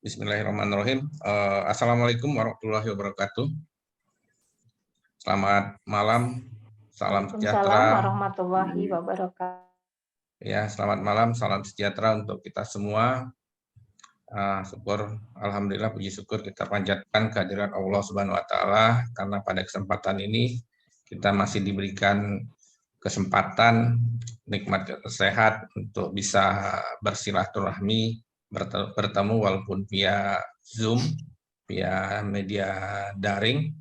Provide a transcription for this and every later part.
Bismillahirrahmanirrahim. Assalamualaikum warahmatullahi wabarakatuh. Selamat malam, salam Waalaikumsalam sejahtera. warahmatullahi wabarakatuh. Ya, selamat malam, salam sejahtera untuk kita semua. Syukur, alhamdulillah, puji syukur kita panjatkan kehadirat Allah Subhanahu Wa Taala karena pada kesempatan ini kita masih diberikan kesempatan nikmat sehat untuk bisa bersilaturahmi, bertemu walaupun via Zoom, via media daring.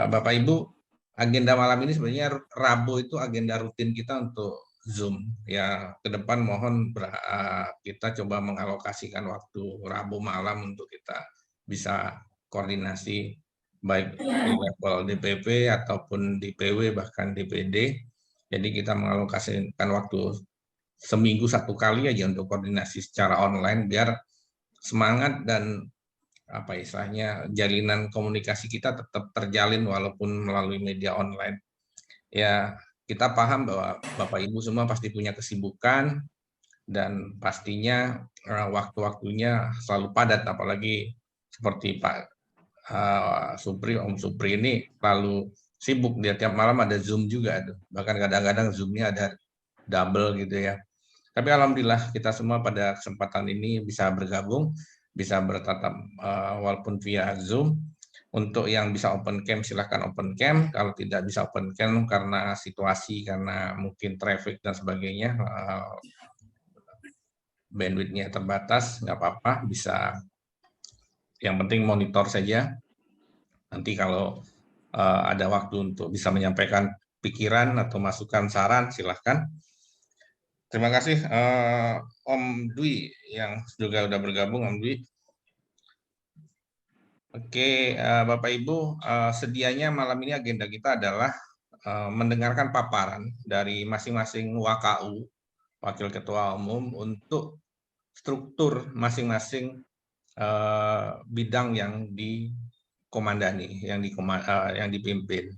Bapak Ibu, agenda malam ini sebenarnya Rabu itu agenda rutin kita untuk Zoom. Ya, ke depan mohon kita coba mengalokasikan waktu Rabu malam untuk kita bisa koordinasi baik di level DPP ataupun di PW bahkan DPD. Jadi kita mengalokasikan waktu seminggu satu kali aja untuk koordinasi secara online biar semangat dan apa istilahnya jalinan komunikasi kita tetap terjalin walaupun melalui media online. Ya, kita paham bahwa Bapak Ibu semua pasti punya kesibukan dan pastinya waktu-waktunya selalu padat, apalagi seperti Pak Supri, Om Supri ini selalu sibuk, dia tiap malam ada Zoom juga, bahkan kadang-kadang Zoom-nya ada double gitu ya. Tapi alhamdulillah kita semua pada kesempatan ini bisa bergabung, bisa bertatap walaupun via Zoom. Untuk yang bisa open cam silahkan open cam, kalau tidak bisa open cam karena situasi, karena mungkin traffic dan sebagainya, bandwidth-nya terbatas, nggak apa-apa, bisa yang penting monitor saja. Nanti kalau ada waktu untuk bisa menyampaikan pikiran atau masukan saran, silahkan. Terima kasih Om Dwi yang juga sudah bergabung, Om Dwi. Oke, Bapak Ibu, sedianya malam ini agenda kita adalah mendengarkan paparan dari masing-masing WKU, Wakil Ketua Umum, untuk struktur masing-masing bidang yang dikomandani, yang dipimpin.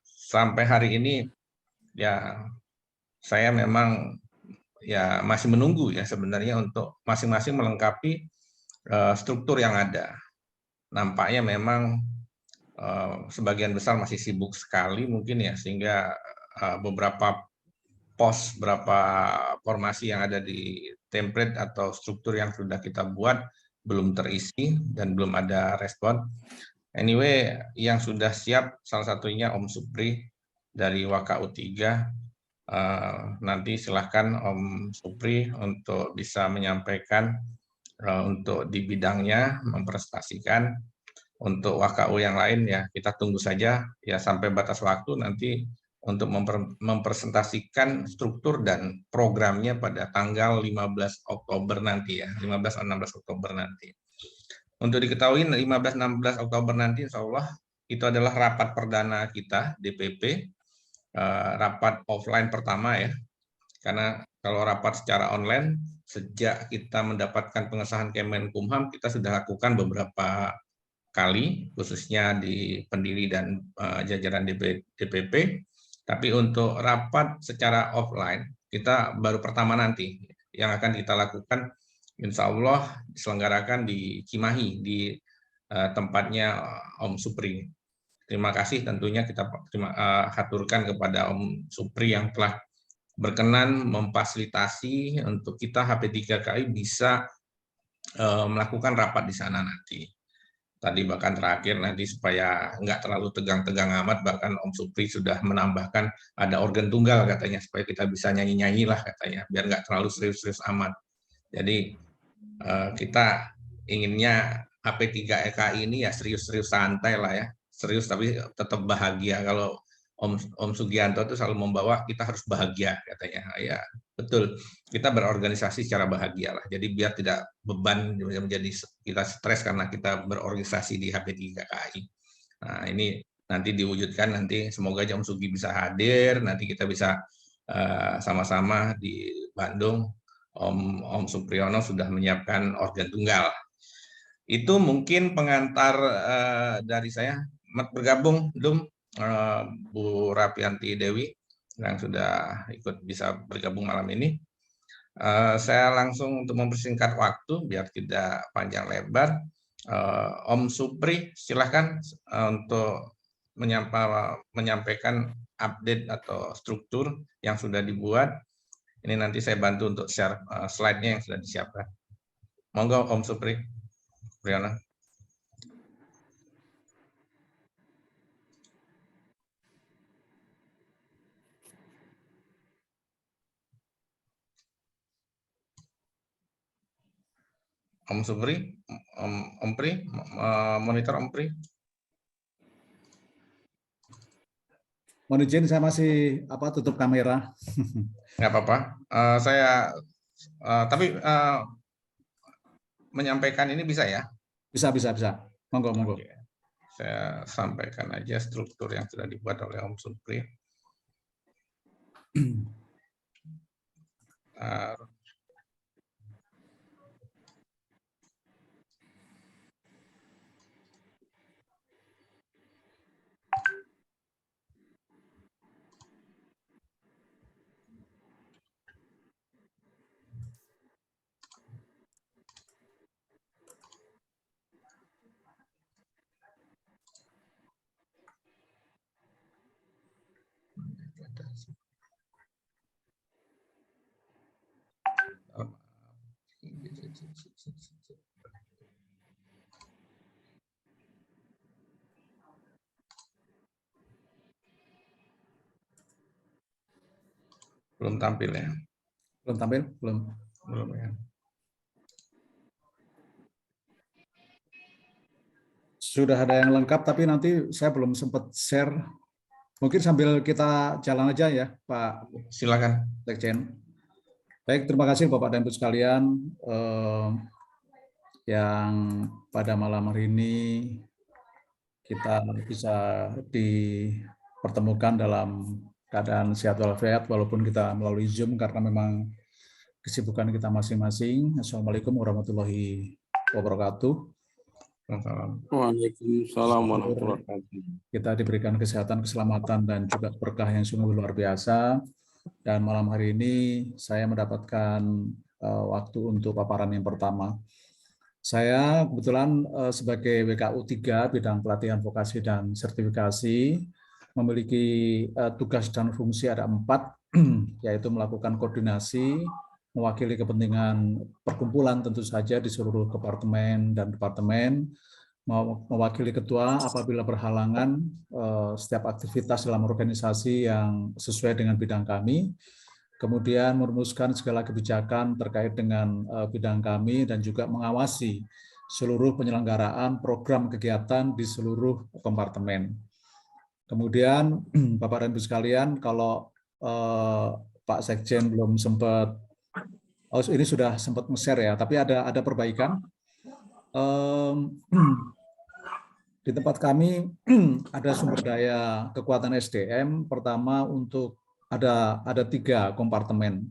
Sampai hari ini, ya saya memang ya masih menunggu ya sebenarnya untuk masing-masing melengkapi struktur yang ada. Nampaknya memang sebagian besar masih sibuk sekali mungkin ya, sehingga beberapa pos, beberapa formasi yang ada di template atau struktur yang sudah kita buat belum terisi dan belum ada respon. Anyway, yang sudah siap salah satunya Om Supri dari WKU 3. Nanti silahkan Om Supri untuk bisa menyampaikan untuk di bidangnya, mempresentasikan. Untuk WKU yang lain ya kita tunggu saja ya sampai batas waktu nanti untuk mempresentasikan struktur dan programnya pada tanggal 15 Oktober nanti ya, 15-16 Oktober nanti. Untuk diketahui 15-16 Oktober nanti insya Allah itu adalah rapat perdana kita DPP, rapat offline pertama ya, karena kalau rapat secara online sejak kita mendapatkan pengesahan Kemenkumham kita sudah lakukan beberapa kali, khususnya di pendiri dan jajaran DPP. Tapi untuk rapat secara offline, kita baru pertama nanti. Yang akan kita lakukan, insya Allah diselenggarakan di Cimahi, di tempatnya Om Supri. Terima kasih tentunya kita haturkan kepada Om Supri yang telah berkenan memfasilitasi untuk kita HP3KI bisa melakukan rapat di sana nanti. Tadi bahkan terakhir nanti supaya nggak terlalu tegang-tegang amat, bahkan Om Supri sudah menambahkan ada organ tunggal katanya supaya kita bisa nyanyi-nyanyi lah katanya biar nggak terlalu serius-serius amat. Jadi kita inginnya HP3EKI ini ya serius-serius santai lah ya, serius tapi tetap bahagia. Kalau Om Sugianto itu selalu membawa kita harus bahagia katanya. Ya betul, kita berorganisasi secara bahagia lah. Jadi biar tidak beban menjadi kita stres karena kita berorganisasi di HP3KI. Nah ini nanti diwujudkan, nanti semoga Om Sugi bisa hadir, nanti kita bisa sama-sama di Bandung. Om Supriyono sudah menyiapkan organ tunggal. Itu mungkin pengantar dari saya. Bergabung, Bu Rapianti Dewi yang sudah ikut bisa bergabung malam ini. Saya langsung untuk mempersingkat waktu biar tidak panjang lebar. Om Supri, silahkan untuk menyampaikan update atau struktur yang sudah dibuat. Ini nanti saya bantu untuk share slide-nya yang sudah disiapkan. Monggo Om Supri, Briana. Om Supri, Om Pri, monitor Om Pri. Mohon izin, saya masih tutup kamera. Nggak apa-apa. Tapi menyampaikan ini bisa ya? Bisa. Monggo. Oke. Saya sampaikan aja struktur yang sudah dibuat oleh Om Supri. Belum tampil ya? Belum tampil? Belum ya. Sudah ada yang lengkap, tapi nanti saya belum sempat share. Mungkin sambil kita jalan aja ya, Pak. Silakan. Sekjen. Baik, terima kasih Bapak dan Ibu sekalian yang pada malam hari ini kita bisa dipertemukan dalam keadaan sehat walafiat walaupun kita melalui Zoom karena memang kesibukan kita masing-masing. Assalamualaikum warahmatullahi wabarakatuh. Waalaikumsalam warahmatullahi wabarakatuh. Kita diberikan kesehatan, keselamatan, dan juga berkah yang sungguh luar biasa. Dan malam hari ini saya mendapatkan waktu untuk paparan yang pertama. Saya kebetulan sebagai WKU 3 bidang pelatihan vokasi dan sertifikasi memiliki tugas dan fungsi ada 4, yaitu melakukan koordinasi, mewakili kepentingan perkumpulan tentu saja di seluruh departemen dan departemen, mewakili ketua apabila berhalangan setiap aktivitas dalam organisasi yang sesuai dengan bidang kami, kemudian merumuskan segala kebijakan terkait dengan bidang kami dan juga mengawasi seluruh penyelenggaraan program kegiatan di seluruh kompartemen. Kemudian Bapak dan Ibu sekalian, kalau Pak Sekjen belum sempat, ini sudah sempat nge-share ya, tapi ada perbaikan. Di tempat kami ada sumber daya kekuatan SDM. Pertama untuk ada 3 kompartemen,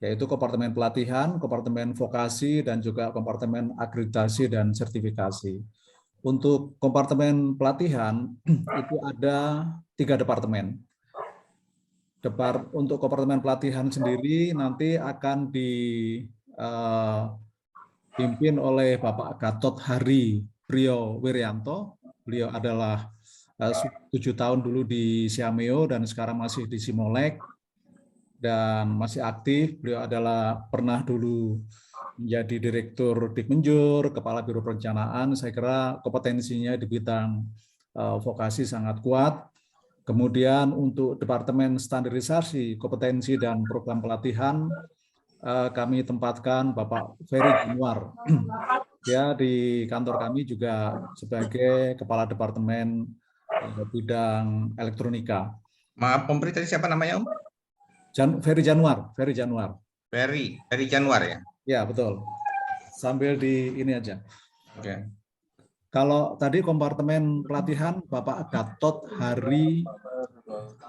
yaitu kompartemen pelatihan, kompartemen vokasi, dan juga kompartemen akreditasi dan sertifikasi. Untuk kompartemen pelatihan itu ada 3 departemen. Untuk kompartemen pelatihan sendiri nanti akan dipimpin oleh Bapak Gatot Hari Priyo Wiryanto. Beliau adalah 7 tahun dulu di Siameo dan sekarang masih di Simolek dan masih aktif. Beliau pernah dulu menjadi Direktur Dikmenjur, Kepala Biro Perencanaan. Saya kira kompetensinya di bidang vokasi sangat kuat. Kemudian untuk Departemen Standarisasi, Kompetensi dan Program Pelatihan, kami tempatkan Bapak Ferry Januar. Ya, di kantor kami juga sebagai Kepala Departemen Bidang Elektronika. Maaf, Om Pri, tadi siapa namanya Om? Ferry Januar. Ferry Januar ya? Ya, betul. Sambil di ini aja. Oke. Kalau tadi kompartemen pelatihan Bapak Gatot Hari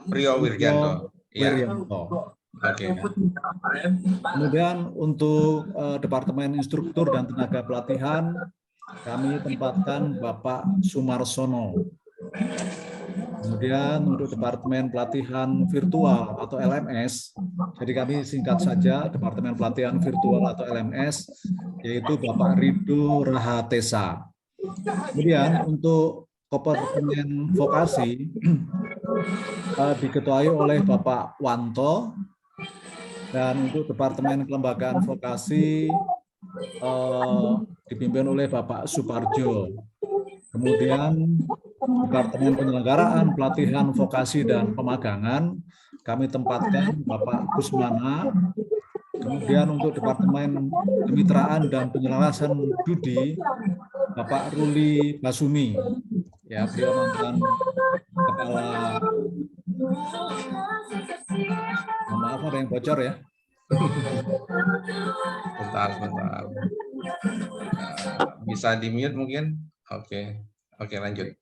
Priyo Wiryanto. Wiryanto. Oke. Kemudian untuk Departemen Instruktur dan Tenaga Pelatihan, kami tempatkan Bapak Sumarsono. Kemudian untuk Departemen Pelatihan Virtual atau LMS, jadi kami singkat saja Departemen Pelatihan Virtual atau LMS, yaitu Bapak Rido Rahatesa. Kemudian untuk Departemen Vokasi diketuai oleh Bapak Wanto, dan untuk Departemen Kelembagaan Vokasi dipimpin oleh Bapak Suparjo. Kemudian Departemen Penyelenggaraan, Pelatihan, Vokasi, dan Pemagangan, kami tempatkan Bapak Kusmana. Kemudian untuk Departemen Kemitraan dan Penyelarasan Studi, Bapak Ruli Basumi. Ya, beliau mantan Kepala. Maaf ada yang bocor ya. Bentar. Bisa di-mute mungkin? Oke, lanjut.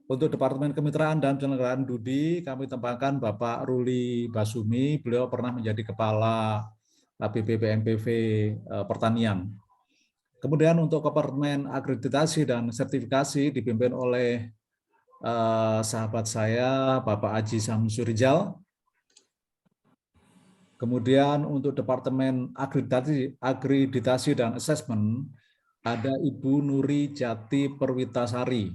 Untuk Departemen Kemitraan dan Penyelenggaraan Studi, kami tempatkan Bapak Ruli Basumi. Beliau pernah menjadi Kepala BPPMPV Pertanian. Kemudian untuk Departemen Akreditasi dan Sertifikasi dipimpin oleh sahabat saya, Bapak Haji Samsurijal. Kemudian untuk Departemen Akreditasi dan Assessment, ada Ibu Nuri Jati Perwitasari.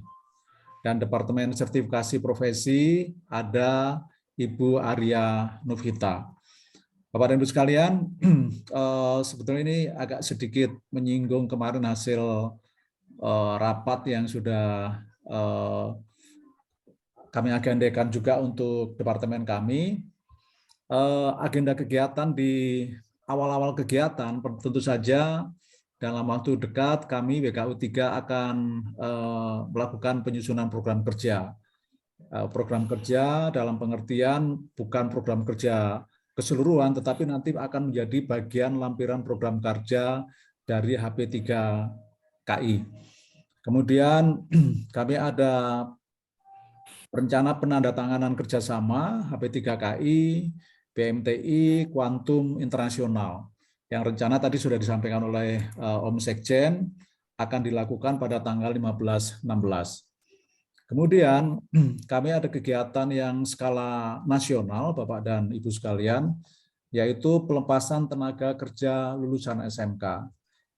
Dan Departemen Sertifikasi Profesi, ada Ibu Arya Nufita. Bapak dan Ibu sekalian, sebetulnya ini agak sedikit menyinggung kemarin hasil rapat yang sudah kami agendakan juga untuk departemen kami. Agenda kegiatan di awal-awal kegiatan tentu saja dalam waktu dekat kami WKU 3 akan melakukan penyusunan program kerja. Program kerja dalam pengertian bukan program kerja keseluruhan, tetapi nanti akan menjadi bagian lampiran program kerja dari HP3KI. Kemudian kami ada rencana penandatanganan kerjasama HP3KI, BMTI, Kuantum Internasional. Yang rencana tadi sudah disampaikan oleh Om Sekjen, akan dilakukan pada tanggal 15-16. Kemudian kami ada kegiatan yang skala nasional, Bapak dan Ibu sekalian, yaitu pelepasan tenaga kerja lulusan SMK.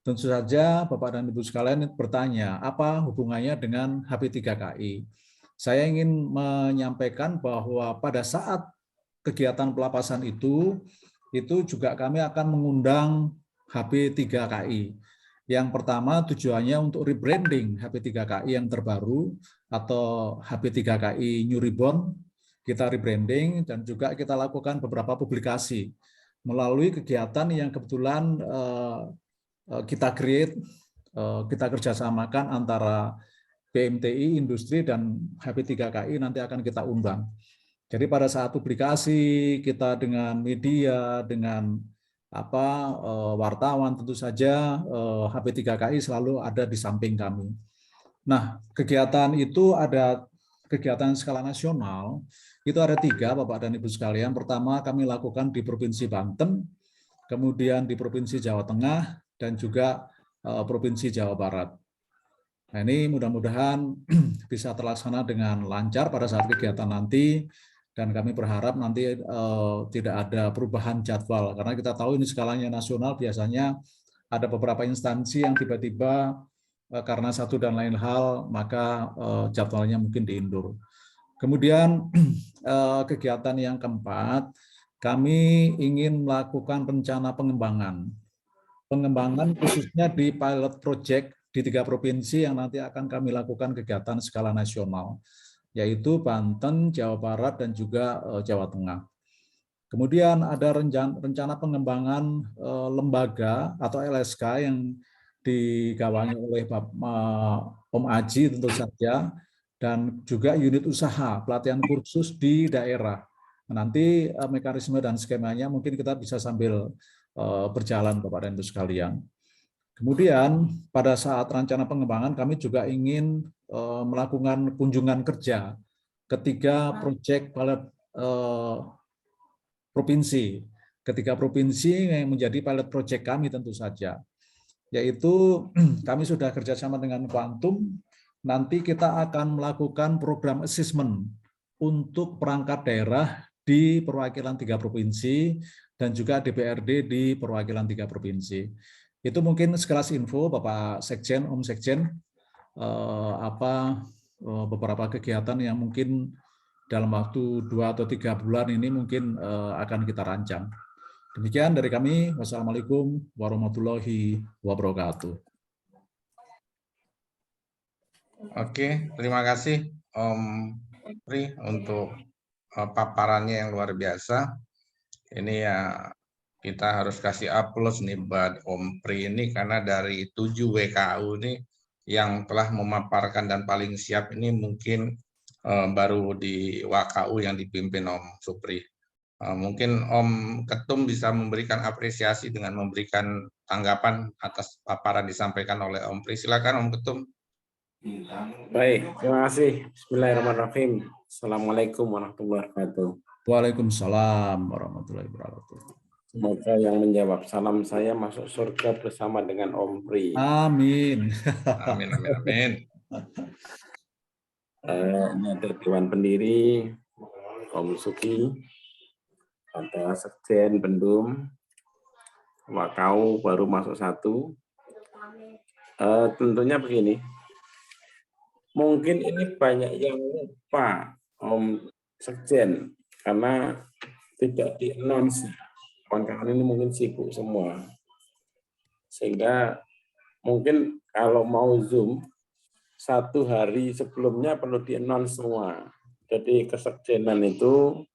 Tentu saja Bapak dan Ibu sekalian bertanya, apa hubungannya dengan HP3KI? Saya ingin menyampaikan bahwa pada saat kegiatan pelepasan itu juga kami akan mengundang HP3KI. Yang pertama tujuannya untuk rebranding HP3KI yang terbaru atau HP3KI New Ribbon, kita rebranding dan juga kita lakukan beberapa publikasi melalui kegiatan yang kebetulan kita create, kita kerjasamakan antara BMTI, industri, dan HP3KI nanti akan kita undang. Jadi pada saat publikasi kita dengan media, dengan wartawan, tentu saja HP3KI selalu ada di samping kami. Nah, kegiatan itu ada kegiatan skala nasional, itu ada 3 Bapak dan Ibu sekalian. Pertama kami lakukan di Provinsi Banten, kemudian di Provinsi Jawa Tengah, dan juga Provinsi Jawa Barat. Nah, ini mudah-mudahan bisa terlaksana dengan lancar pada saat kegiatan nanti, dan kami berharap nanti tidak ada perubahan jadwal, karena kita tahu ini skalanya nasional, biasanya ada beberapa instansi yang tiba-tiba karena satu dan lain hal, maka jadwalnya mungkin diundur. Kemudian kegiatan yang keempat, kami ingin melakukan rencana pengembangan khususnya di pilot project di 3 provinsi yang nanti akan kami lakukan kegiatan skala nasional, yaitu Banten, Jawa Barat, dan juga Jawa Tengah. Kemudian ada rencana pengembangan lembaga atau LSK yang digawangi oleh Om Aji tentu saja, dan juga unit usaha pelatihan kursus di daerah. Nanti mekanisme dan skemanya mungkin kita bisa sambil berjalan Bapak dan Ibu sekalian. Kemudian pada saat rencana pengembangan kami juga ingin melakukan kunjungan kerja ketiga proyek pilot provinsi. Ketiga provinsi yang menjadi pilot proyek kami tentu saja. Yaitu kami sudah kerjasama dengan Kuantum, nanti kita akan melakukan program assessment untuk perangkat daerah di perwakilan 3 provinsi dan juga DPRD di perwakilan 3 provinsi. Itu mungkin sekelas info Bapak Sekjen, Om Sekjen, beberapa kegiatan yang mungkin dalam waktu 2 atau 3 bulan ini mungkin akan kita rancang. Demikian dari kami. Wassalamualaikum warahmatullahi wabarakatuh. Oke, terima kasih Om Pri untuk paparannya yang luar biasa. Ini ya kita harus kasih aplaus nih buat Om Pri ini karena dari 7 WKU ini yang telah memaparkan dan paling siap ini mungkin baru di WKU yang dipimpin Om Supri. Mungkin Om Ketum bisa memberikan apresiasi dengan memberikan tanggapan atas paparan disampaikan oleh Om Pri. Silakan Om Ketum. Baik, terima kasih. Bismillahirrahmanirrahim. Assalamualaikum warahmatullahi wabarakatuh. Waalaikumsalam warahmatullahi wabarakatuh. Semoga yang menjawab salam saya masuk surga bersama dengan Om Pri. Amin. Amin, amin, amin. Ini ada Dewan Pendiri, Om Suki, ada Sekjen Bendum, Wakau baru masuk 1. Tentunya begini, mungkin ini banyak yang lupa Om Sekjen karena tidak di-announce. Kawan-kawan ini mungkin sibuk semua. Sehingga mungkin kalau mau Zoom, 1 hari sebelumnya perlu di-announce semua. Jadi kesekjenan itu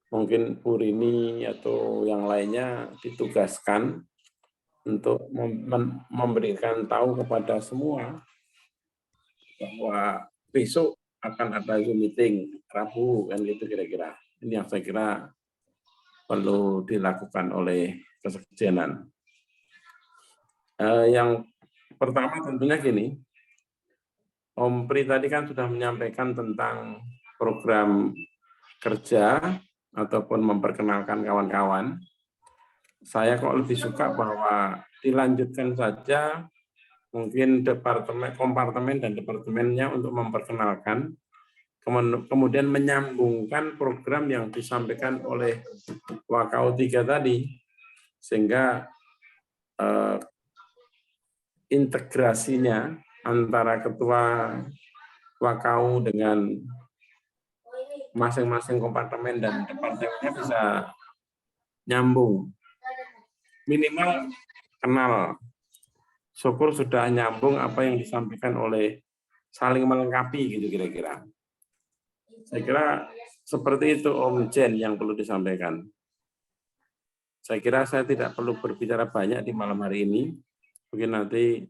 mungkin Bu Rini atau yang lainnya ditugaskan untuk memberikan tahu kepada semua bahwa besok akan ada Zoom meeting Rabu kan gitu kira-kira. Ini yang saya kira perlu dilakukan oleh kesekjenan. Yang pertama tentunya gini, Om Pri tadi kan sudah menyampaikan tentang program kerja ataupun memperkenalkan kawan-kawan. Saya kok lebih suka bahwa dilanjutkan saja mungkin kompartemen dan departemennya untuk memperkenalkan, kemudian menyambungkan program yang disampaikan oleh Wakau 3 tadi, sehingga integrasinya antara ketua Wakau dengan masing-masing kompartemen dan departemennya bisa nyambung. Minimal kenal. Syukur sudah nyambung apa yang disampaikan oleh saling melengkapi gitu kira-kira. Saya kira seperti itu Om Jen yang perlu disampaikan. Saya kira saya tidak perlu berbicara banyak di malam hari ini. Mungkin nanti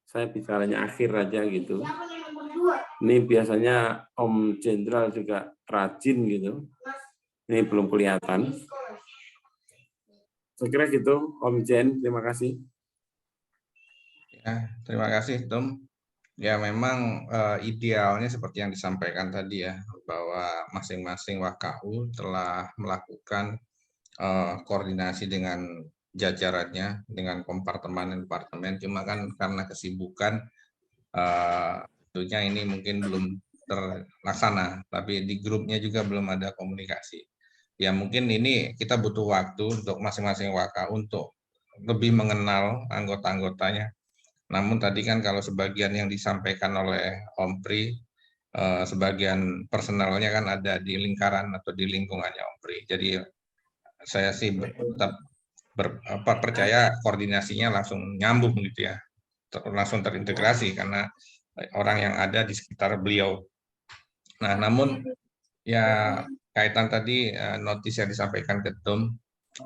saya bicaranya akhir aja gitu. Ini biasanya Om Jenderal juga rajin gitu. Ini belum kelihatan. Saya kira gitu Om Jen, terima kasih. Ya, terima kasih Tom. Ya memang idealnya seperti yang disampaikan tadi ya, bahwa masing-masing WKU telah melakukan koordinasi dengan jajarannya, dengan kompartemen-departemen. Cuma kan karena kesibukan, tentunya ini mungkin belum terlaksana, tapi di grupnya juga belum ada komunikasi. Ya mungkin ini kita butuh waktu untuk masing-masing WKU untuk lebih mengenal anggota-anggotanya. Namun tadi kan kalau sebagian yang disampaikan oleh Om Pri, sebagian personalnya kan ada di lingkaran atau di lingkungannya Om Pri. Jadi saya sih tetap percaya koordinasinya langsung nyambung gitu ya, langsung terintegrasi karena orang yang ada di sekitar beliau. Nah, namun ya kaitan tadi notis yang disampaikan Ketum,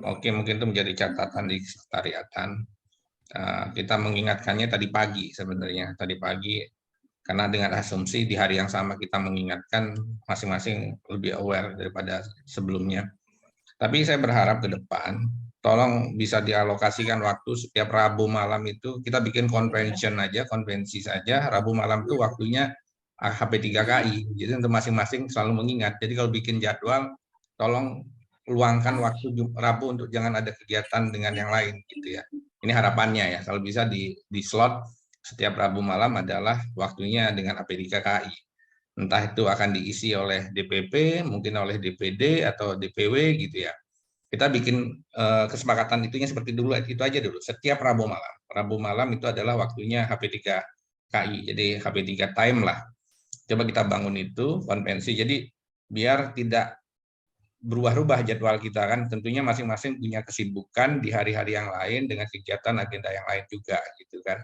oke mungkin itu menjadi catatan di sekretariatan. Kita mengingatkannya tadi pagi sebenarnya, tadi pagi, karena dengan asumsi di hari yang sama kita mengingatkan masing-masing lebih aware daripada sebelumnya. Tapi saya berharap ke depan, tolong bisa dialokasikan waktu setiap Rabu malam itu, kita bikin konvensi saja, Rabu malam itu waktunya HP3KI, jadi untuk masing-masing selalu mengingat. Jadi kalau bikin jadwal, tolong luangkan waktu Rabu untuk jangan ada kegiatan dengan yang lain gitu ya. Ini harapannya ya, kalau bisa di slot setiap Rabu malam adalah waktunya dengan HP3KI. Entah itu akan diisi oleh DPP, mungkin oleh DPD atau DPW gitu ya. Kita bikin kesepakatan itunya seperti dulu, itu aja dulu. Setiap Rabu malam. Rabu malam itu adalah waktunya HP3KI, jadi HP3 time lah. Coba kita bangun itu konvensi. Jadi biar tidak berubah-ubah jadwal kita kan, tentunya masing-masing punya kesibukan di hari-hari yang lain dengan kegiatan agenda yang lain juga gitu kan.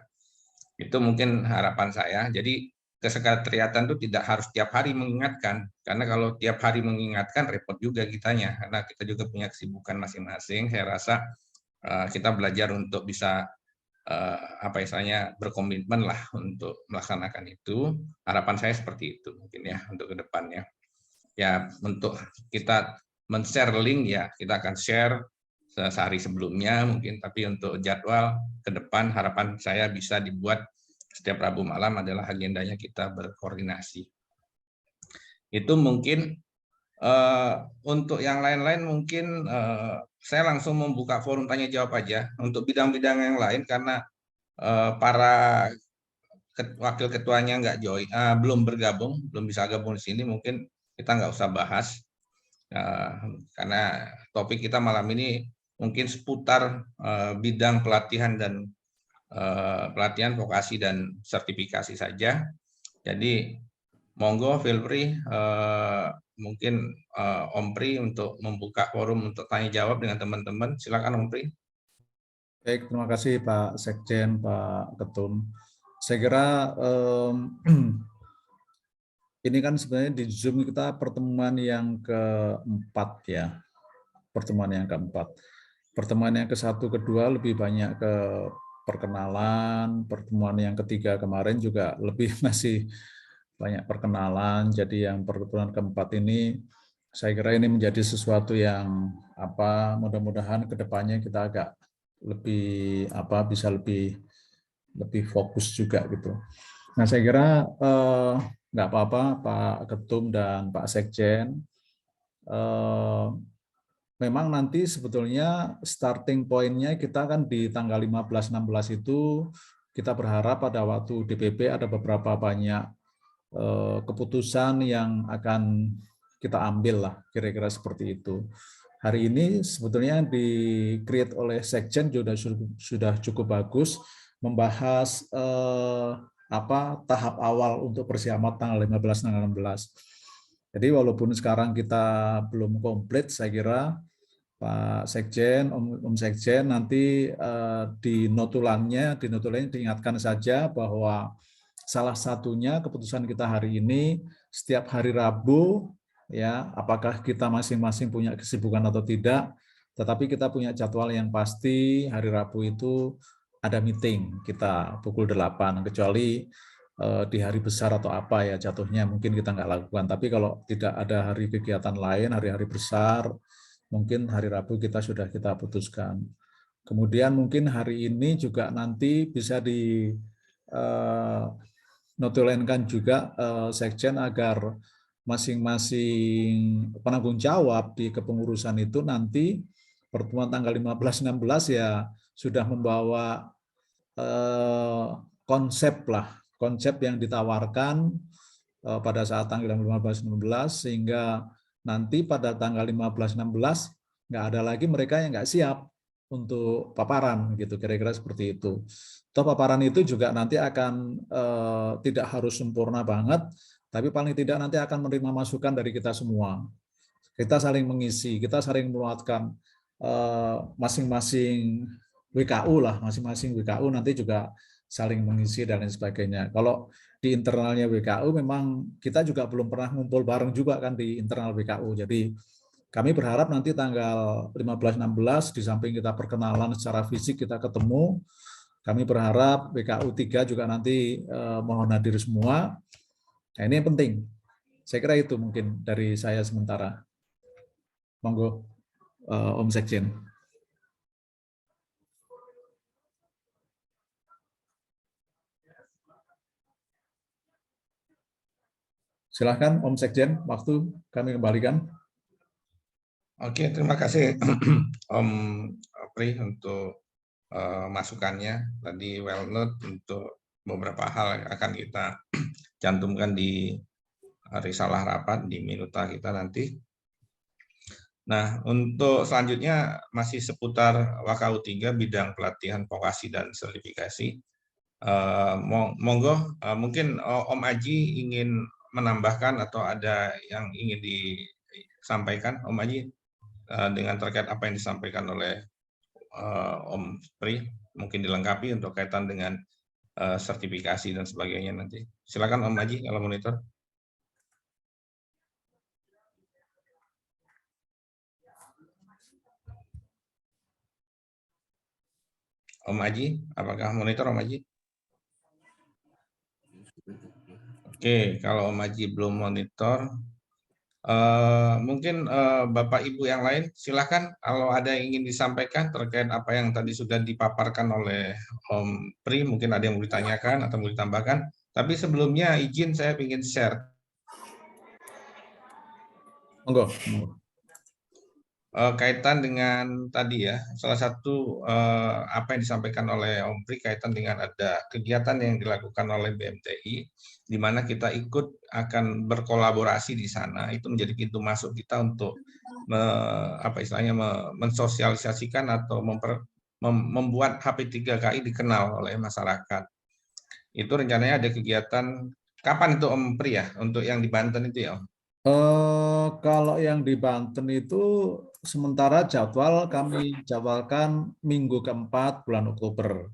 Itu mungkin harapan saya. Jadi kesekretariatan itu tidak harus tiap hari mengingatkan, karena kalau tiap hari mengingatkan repot juga kitanya, karena kita juga punya kesibukan masing-masing. Saya rasa kita belajar untuk bisa apa istilahnya berkomitmen lah untuk melaksanakan itu. Harapan saya seperti itu mungkin ya untuk kedepannya. Ya untuk kita men-share link ya kita akan share sehari sebelumnya mungkin, tapi untuk jadwal ke depan harapan saya bisa dibuat setiap Rabu malam adalah agendanya kita berkoordinasi. Itu mungkin untuk yang lain-lain mungkin saya langsung membuka forum tanya jawab aja untuk bidang-bidang yang lain, karena para wakil ketuanya nggak join, belum bergabung, belum bisa gabung di sini, mungkin kita nggak usah bahas karena topik kita malam ini mungkin seputar bidang pelatihan dan pelatihan vokasi dan sertifikasi saja. Jadi monggo feel free mungkin Om Pri untuk membuka forum untuk tanya jawab dengan teman-teman. Silakan Om Pri. Baik, terima kasih Pak Sekjen, Pak Ketum. Saya kira ini kan sebenarnya di Zoom kita pertemuan yang keempat ya, pertemuan yang keempat. Pertemuan yang ke-1, kedua lebih banyak ke perkenalan, pertemuan yang ketiga kemarin juga lebih masih banyak perkenalan. Jadi yang pertemuan keempat ini saya kira ini menjadi sesuatu yang mudah-mudahan kedepannya kita agak lebih bisa lebih fokus juga gitu. Nah saya kira nggak apa-apa Pak Ketum dan Pak Sekjen. Memang nanti sebetulnya starting point-nya kita kan di tanggal 15-16 itu kita berharap pada waktu DPP ada beberapa banyak keputusan yang akan kita ambil lah, kira-kira seperti itu. Hari ini sebetulnya di-create oleh Sekjen sudah cukup bagus, membahas tahap awal untuk persiapan tanggal 15 tanggal 16. Jadi walaupun sekarang kita belum komplit, saya kira Pak Sekjen, Om Sekjen nanti di notulannya diingatkan saja bahwa salah satunya keputusan kita hari ini setiap hari Rabu ya, apakah kita masing-masing punya kesibukan atau tidak, tetapi kita punya jadwal yang pasti hari Rabu itu ada meeting kita pukul 8, kecuali di hari besar atau apa ya jatuhnya mungkin kita nggak lakukan. Tapi kalau tidak ada hari kegiatan lain, hari-hari besar, mungkin hari Rabu kita sudah kita putuskan. Kemudian mungkin hari ini juga nanti bisa di notulenkan juga Sekjen agar masing-masing penanggung jawab di kepengurusan itu nanti pertemuan tanggal 15-16 ya sudah membawa konsep yang ditawarkan pada saat tanggal 15-16 sehingga nanti pada tanggal 15-16 nggak ada lagi mereka yang nggak siap untuk paparan gitu, kira-kira seperti itu. Toh paparan itu juga nanti akan tidak harus sempurna banget, tapi paling tidak nanti akan menerima masukan dari kita semua. Kita saling mengisi, kita saling menguatkan masing-masing WKU lah, masing-masing WKU nanti juga saling mengisi dan lain sebagainya. Kalau di internalnya WKU memang kita juga belum pernah ngumpul bareng juga kan di internal WKU. Jadi kami berharap nanti tanggal 15-16 di samping kita perkenalan secara fisik kita ketemu, kami berharap WKU 3 juga nanti mohon hadir semua. Nah, ini yang penting. Saya kira itu mungkin dari saya sementara. Monggo Om Sekjen. Silahkan Om Sekjen, waktu kami kembalikan. Oke, terima kasih Om Pri untuk masukannya. Tadi well note untuk beberapa hal yang akan kita cantumkan di risalah rapat di minuta kita nanti. Nah, untuk selanjutnya masih seputar WKU 3 bidang pelatihan vokasi dan sertifikasi. Monggo, mungkin Om Aji ingin menambahkan atau ada yang ingin disampaikan, Om Aji, dengan terkait apa yang disampaikan oleh Om Pri, mungkin dilengkapi untuk kaitan dengan sertifikasi dan sebagainya nanti. Silakan Om Aji kalau monitor. Om Aji, apakah monitor Om Aji? Oke, kalau Om Aji belum monitor, mungkin Bapak Ibu yang lain silakan kalau ada yang ingin disampaikan terkait apa yang tadi sudah dipaparkan oleh Om Pri, mungkin ada yang mau ditanyakan atau mau ditambahkan. Tapi sebelumnya izin saya ingin share. Monggo. Kaitan dengan tadi ya, salah satu apa yang disampaikan oleh Om Pri kaitan dengan ada kegiatan yang dilakukan oleh BMTI, di mana kita ikut akan berkolaborasi di sana, itu menjadi pintu masuk kita untuk mensosialisasikan atau membuat HP3KI dikenal oleh masyarakat. Itu rencananya ada kegiatan, kapan itu Om Pri ya, untuk yang di Banten itu ya Om? Kalau yang di Banten itu sementara jadwal kami jadwalkan minggu keempat bulan Oktober.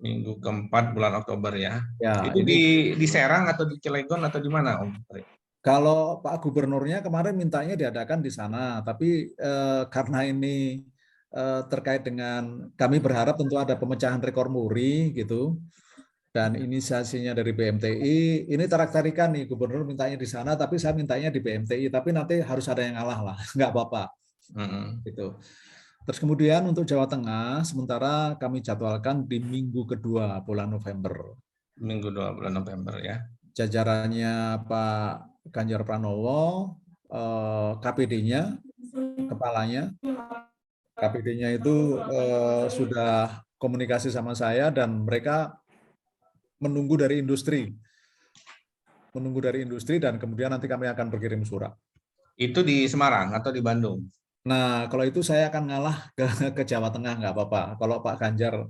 Minggu keempat bulan Oktober ya. Ya, Itu ini di Serang atau di Cilegon atau di mana Om? kalau Pak Gubernurnya kemarin mintanya diadakan di sana, tapi karena ini terkait dengan kami berharap tentu ada pemecahan rekor muri gitu. Dan inisiasinya dari BMTI, ini tarik-tarikan nih, gubernur mintanya di sana, tapi saya mintanya di BMTI, tapi nanti harus ada yang ngalah lah, nggak apa-apa. Gitu. Terus kemudian untuk Jawa Tengah, sementara kami jadwalkan di minggu kedua bulan November. Minggu 2 bulan November ya. Jajarannya Pak Ganjar Pranowo, KPD-nya, kepalanya, KPD-nya itu sudah komunikasi sama saya dan mereka menunggu dari industri dan kemudian nanti kami akan berkirim surat. Itu di Semarang atau di Bandung? Nah, kalau itu saya akan ngalah ke Jawa Tengah, nggak apa-apa. Kalau Pak Ganjar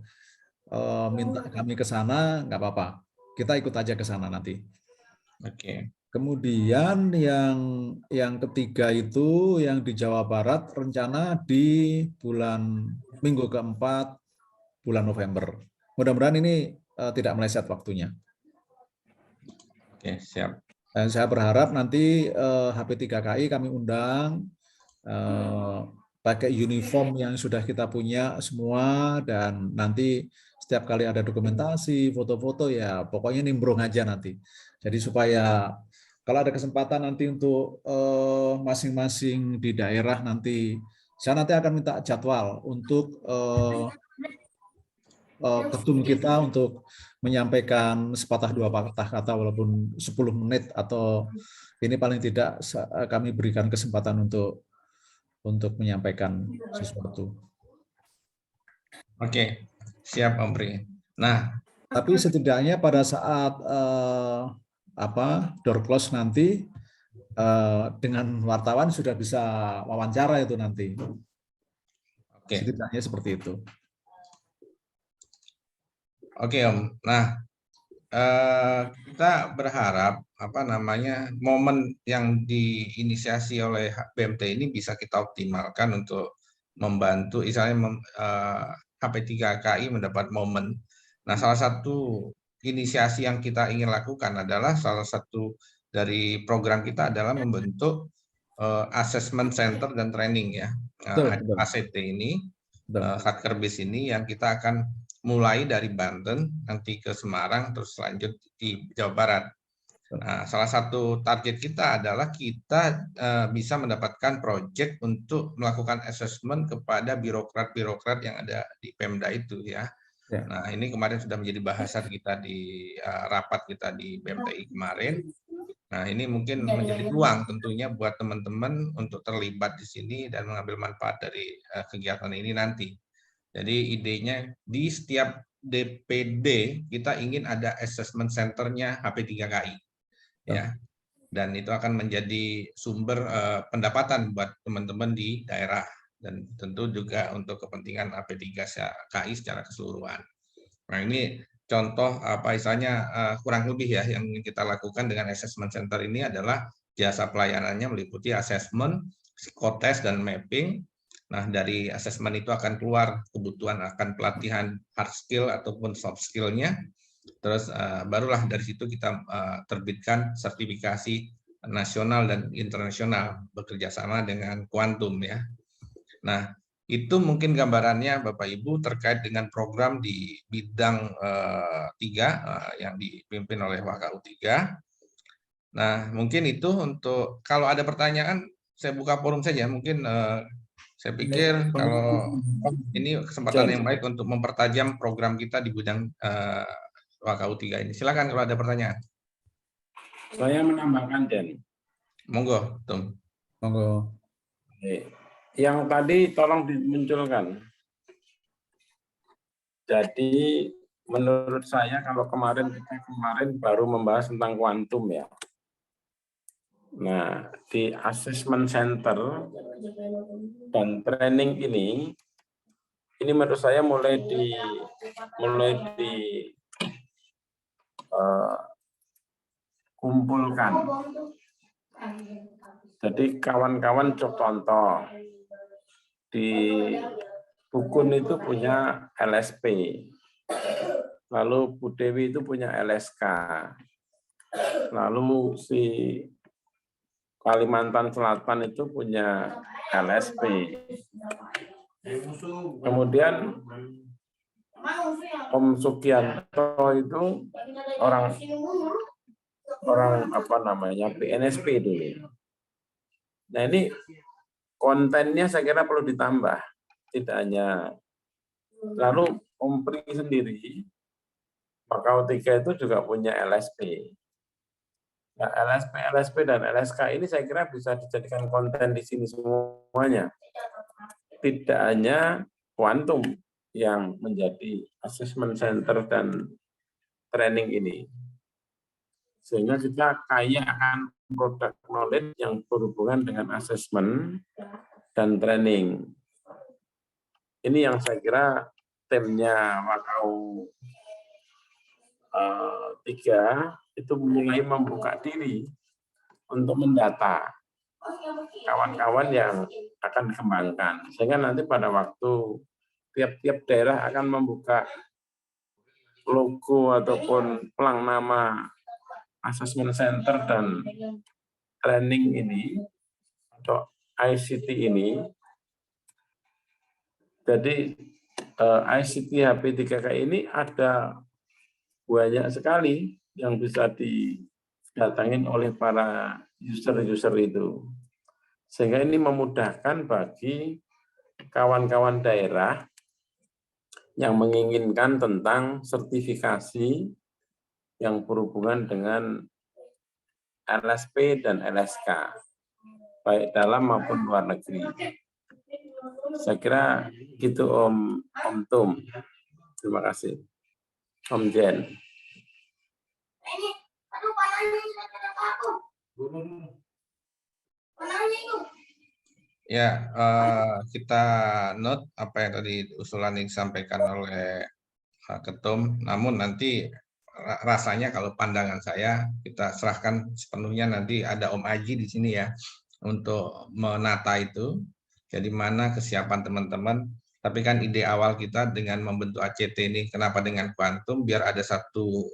minta kami ke sana, nggak apa-apa. Kita ikut aja ke sana nanti. Oke. Kemudian yang ketiga itu yang di Jawa Barat rencana di minggu keempat bulan November. Mudah-mudahan ini tidak meleset waktunya. Oke, siap. Dan saya berharap nanti HP3KI kami undang pakai uniform yang sudah kita punya semua, dan nanti setiap kali ada dokumentasi, foto-foto ya pokoknya nimbrung aja nanti. Jadi supaya kalau ada kesempatan nanti untuk masing-masing di daerah nanti, saya nanti akan minta jadwal untuk ketum kita untuk menyampaikan sepatah dua patah kata walaupun 10 menit, atau ini paling tidak kami berikan kesempatan untuk menyampaikan sesuatu. Oke, siap Om Pri. Nah, tapi setidaknya pada saat door close nanti dengan wartawan sudah bisa wawancara itu nanti. oke. Setidaknya seperti itu. Oke Om. Nah, kita berharap momen yang diinisiasi oleh BMT ini bisa kita optimalkan untuk membantu, misalnya HP3KI mendapat momen. Nah, salah satu inisiasi yang kita ingin lakukan adalah salah satu dari program kita adalah membentuk assessment center dan training ya. ACT ini, Satkerbis ini yang kita akan mulai dari Banten, nanti ke Semarang, terus lanjut di Jawa Barat. Nah, salah satu target kita adalah kita bisa mendapatkan proyek untuk melakukan assessment kepada birokrat-birokrat yang ada di Pemda itu ya. Nah, ini kemarin sudah menjadi bahasan kita di rapat kita di BMTI kemarin. Nah, ini mungkin menjadi peluang tentunya buat teman-teman untuk terlibat di sini dan mengambil manfaat dari kegiatan ini nanti. Jadi idenya di setiap DPD kita ingin ada assessment centernya HP3KI. Ya. dan itu akan menjadi sumber pendapatan buat teman-teman di daerah dan tentu juga untuk kepentingan AP3KI secara keseluruhan. Nah, ini contoh apa istilahnya kurang lebih ya yang ingin kita lakukan dengan assessment center ini adalah jasa pelayanannya meliputi assessment, psikotes dan mapping. Nah, dari assessment itu akan keluar kebutuhan akan pelatihan hard skill ataupun soft skill-nya. Terus barulah dari situ kita terbitkan sertifikasi nasional dan internasional bekerja sama dengan Quantum ya. Nah, itu mungkin gambarannya Bapak Ibu terkait dengan program di bidang 3 yang dipimpin oleh WKU 3. Nah, mungkin itu untuk kalau ada pertanyaan saya buka forum saja. Mungkin saya pikir kalau ini kesempatan yang baik untuk mempertajam program kita di bidang WKU 3 ini. Silakan kalau ada pertanyaan. Saya menambahkan, Den. Monggo, Tum. Monggo. Yang tadi tolong dimunculkan. Jadi menurut saya kalau kemarin baru membahas tentang kuantum ya. Nah, di assessment center dan training ini menurut saya mulai kumpulkan. Jadi kawan-kawan contoh di Bukun itu punya LSP, lalu Bu Dewi itu punya LSK, lalu si Kalimantan Selatan itu punya LSP. Kemudian Om Sugianto itu orang apa namanya PNSP dulu. Nah ini kontennya saya kira perlu ditambah, tidak hanya. Lalu Om Pri sendiri, WKU 3 itu juga punya LSP. Nah, LSP dan LSK ini saya kira bisa dijadikan konten di sini semuanya. Tidak hanya kuantum yang menjadi assessment center dan training ini. Sehingga kita kaya akan produk knowledge yang berhubungan dengan assessment dan training. Ini yang saya kira timnya WKU 3 itu mulai membuka diri untuk mendata kawan-kawan yang akan dikembangkan. Sehingga nanti pada waktu tiap-tiap daerah akan membuka logo ataupun pelang nama assessment center dan training ini atau ICT ini. Jadi ICT HP3K ini ada banyak sekali yang bisa didatangin oleh para user-user itu. Sehingga ini memudahkan bagi kawan-kawan daerah yang menginginkan tentang sertifikasi yang berhubungan dengan LSP dan LSK, baik dalam maupun luar negeri. Saya kira gitu Om Tum. Terima kasih. Om Jen. Ya, kita note apa yang tadi usulan yang disampaikan oleh Ketum. Namun nanti rasanya kalau pandangan saya kita serahkan sepenuhnya nanti ada Om Aji di sini ya untuk menata itu. Jadi mana kesiapan teman-teman. Tapi kan ide awal kita dengan membentuk ACT ini, kenapa dengan kuantum? Biar ada satu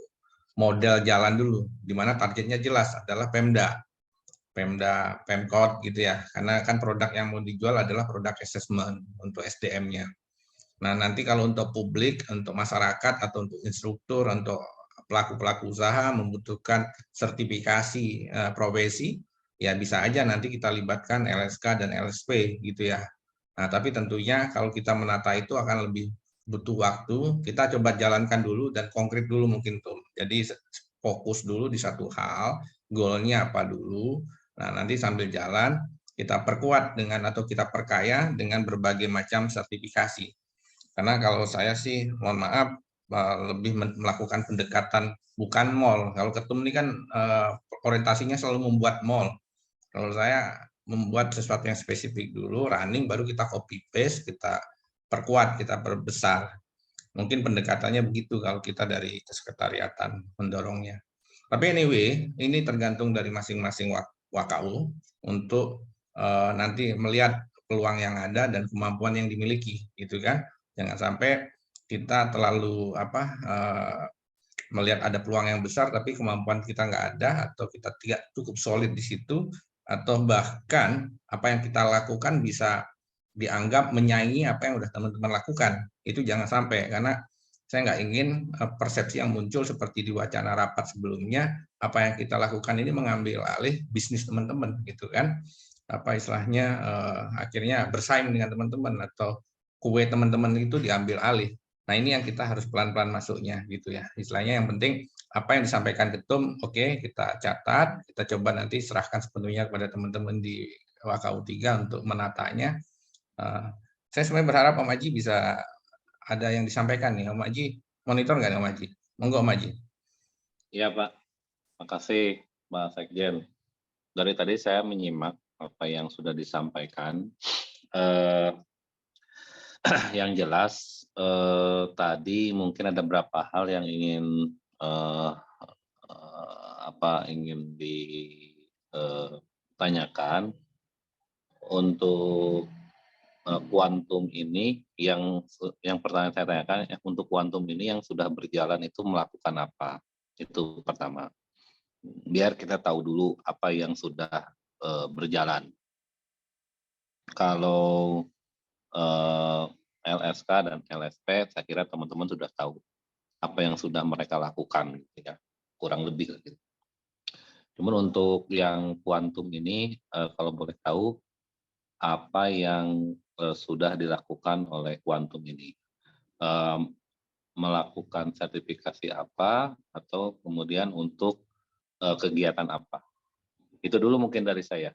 model jalan dulu, di mana targetnya jelas adalah Pemda, Pemkot gitu ya. Karena kan produk yang mau dijual adalah produk assessment untuk SDM-nya. Nah nanti kalau untuk publik, untuk masyarakat atau untuk instruktur, untuk pelaku-pelaku usaha membutuhkan sertifikasi profesi, ya bisa aja nanti kita libatkan LSK dan LSP gitu ya. Nah, tapi tentunya kalau kita menata itu akan lebih butuh waktu. Kita coba jalankan dulu dan konkret dulu mungkin tuh. Jadi fokus dulu di satu hal, goalnya apa dulu. Nah, nanti sambil jalan kita perkuat dengan atau kita perkaya dengan berbagai macam sertifikasi. Karena kalau saya sih, mohon maaf, lebih melakukan pendekatan bukan mall. Kalau ketum ini kan orientasinya selalu membuat mall. Kalau saya membuat sesuatu yang spesifik dulu, running, baru kita copy paste, kita perkuat, kita perbesar. Mungkin pendekatannya begitu kalau kita dari kesekretariatan mendorongnya. Tapi anyway, ini tergantung dari masing-masing WKU untuk nanti melihat peluang yang ada dan kemampuan yang dimiliki, gitu kan? Jangan sampai kita terlalu melihat ada peluang yang besar, tapi kemampuan kita nggak ada atau kita tidak cukup solid di situ, atau bahkan apa yang kita lakukan bisa dianggap menyaingi apa yang udah teman-teman lakukan. Itu jangan sampai, karena saya nggak ingin persepsi yang muncul seperti di wacana rapat sebelumnya, apa yang kita lakukan ini mengambil alih bisnis teman-teman, gitu kan? Apa istilahnya akhirnya bersaing dengan teman-teman atau kue teman-teman itu diambil alih. Nah, ini yang kita harus pelan-pelan masuknya, gitu ya. Istilahnya yang penting apa yang disampaikan ketum, oke, kita catat, kita coba nanti serahkan sepenuhnya kepada teman-teman di WKU 3 untuk menatanya. Saya sebenarnya berharap Om Aji bisa ada yang disampaikan nih. Om Aji monitor nggak nih Om Aji? Monggo Om Aji. Iya Pak, makasih Pak Sekjen. Dari tadi saya menyimak apa yang sudah disampaikan. Yang jelas tadi mungkin ada beberapa hal yang ingin ditanyakan untuk kuantum ini. Yang pertama saya tanyakan, untuk kuantum ini yang sudah berjalan itu melakukan apa? Itu pertama. Biar kita tahu dulu apa yang sudah berjalan. Kalau LSK dan LSP, saya kira teman-teman sudah tahu apa yang sudah mereka lakukan, gitu ya, kurang lebih. Gitu. Cuman untuk yang kuantum ini, kalau boleh tahu, apa yang sudah dilakukan oleh kuantum ini? Melakukan sertifikasi apa, atau kemudian untuk kegiatan apa? Itu dulu mungkin dari saya.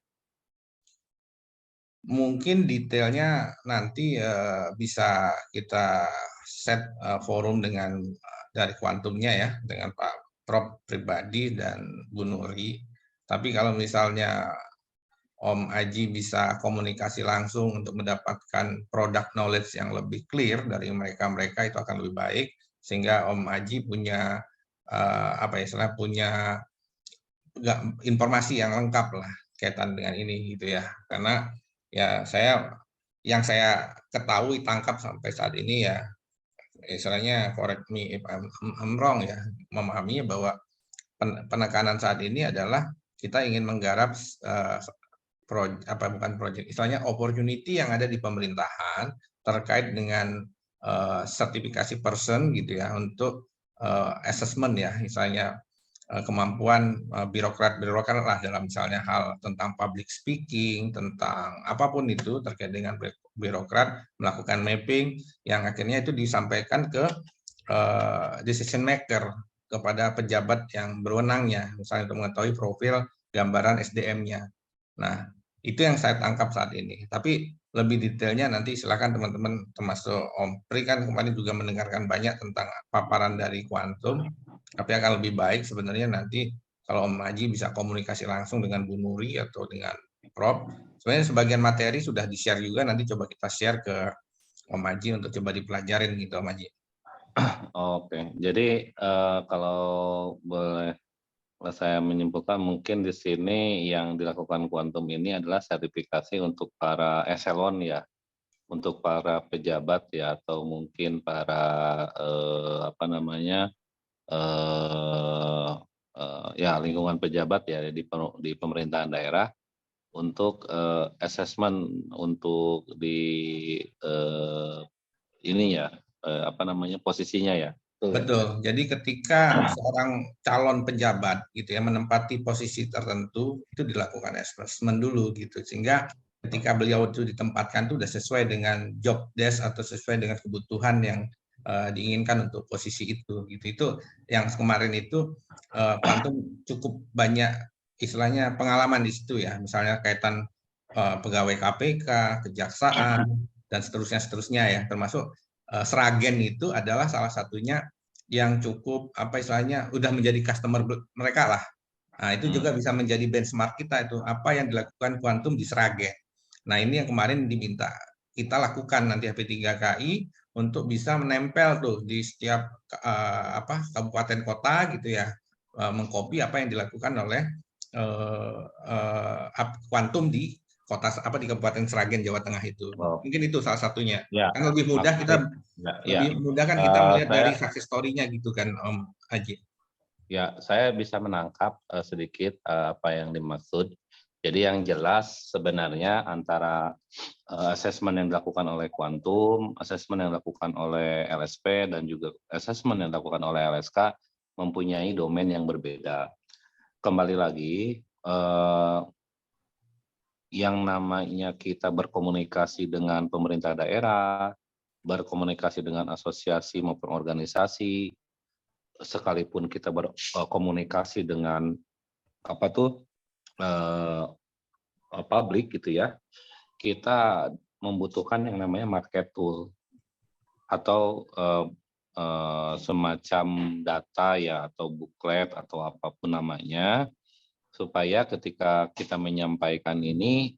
Mungkin detailnya nanti bisa kita set forum dengan dari kuantumnya ya, dengan Pak Prof pribadi dan Bu Nuri. Tapi kalau misalnya Om Aji bisa komunikasi langsung untuk mendapatkan product knowledge yang lebih clear dari mereka itu akan lebih baik, sehingga Om Aji punya punya informasi yang lengkap lah kaitan dengan ini, gitu ya. Karena ya yang saya ketahui tangkap sampai saat ini ya, istilahnya correct me if I'm wrong ya, memahaminya bahwa penekanan saat ini adalah kita ingin menggarap istilahnya opportunity yang ada di pemerintahan terkait dengan sertifikasi person, gitu ya, untuk assessment ya, misalnya kemampuan birokrat lah dalam misalnya hal tentang public speaking, tentang apapun itu terkait dengan birokrat, melakukan mapping yang akhirnya itu disampaikan ke decision maker, kepada pejabat yang berwenangnya, misalnya untuk mengetahui profil gambaran SDM-nya. Nah, itu yang saya tangkap saat ini. Tapi lebih detailnya nanti silakan teman-teman, termasuk Om Pri kan kemarin juga mendengarkan banyak tentang paparan dari kuantum. Tapi akan lebih baik sebenarnya nanti kalau Om Haji bisa komunikasi langsung dengan Bu Nuri atau dengan Prof. Sebenarnya sebagian materi sudah di-share juga, nanti coba kita share ke Om Haji untuk coba dipelajarin gitu Om Haji. Oke, jadi kalau boleh saya menyimpulkan, mungkin di sini yang dilakukan kuantum ini adalah sertifikasi untuk para eselon ya, untuk para pejabat ya, atau mungkin para lingkungan pejabat ya di pemerintahan daerah, untuk assessment untuk di posisinya ya. Betul. Jadi ketika seorang calon pejabat gitu ya menempati posisi tertentu, itu dilakukan assessment dulu gitu, sehingga ketika beliau itu ditempatkan itu sudah sesuai dengan job desk atau sesuai dengan kebutuhan yang diinginkan untuk posisi itu gitu. Itu yang kemarin itu kuantum cukup banyak istilahnya pengalaman di situ ya, misalnya kaitan pegawai KPK, kejaksaan dan seterusnya ya, termasuk Sragen itu adalah salah satunya yang cukup apa istilahnya udah menjadi customer mereka lah. Nah, itu juga bisa menjadi benchmark kita itu apa yang dilakukan Quantum di Sragen. Nah, ini yang kemarin diminta kita lakukan nanti HP3KI untuk bisa menempel tuh di setiap kabupaten kota gitu ya, mengcopy apa yang dilakukan oleh Quantum di kota di Kabupaten Sragen Jawa Tengah itu. Oh, Mungkin itu salah satunya. ya, Kan lebih mudah kita lebih mudah kan kita melihat dari success story-nya gitu kan Om Haji. Ya, saya bisa menangkap sedikit apa yang dimaksud. Jadi yang jelas sebenarnya antara asesmen yang dilakukan oleh Quantum, asesmen yang dilakukan oleh LSP, dan juga asesmen yang dilakukan oleh LSK mempunyai domain yang berbeda. Kembali lagi, yang namanya kita berkomunikasi dengan pemerintah daerah, berkomunikasi dengan asosiasi maupun organisasi, sekalipun kita berkomunikasi dengan publik gitu ya, kita membutuhkan yang namanya market tool atau semacam data ya, atau booklet atau apapun namanya, supaya ketika kita menyampaikan ini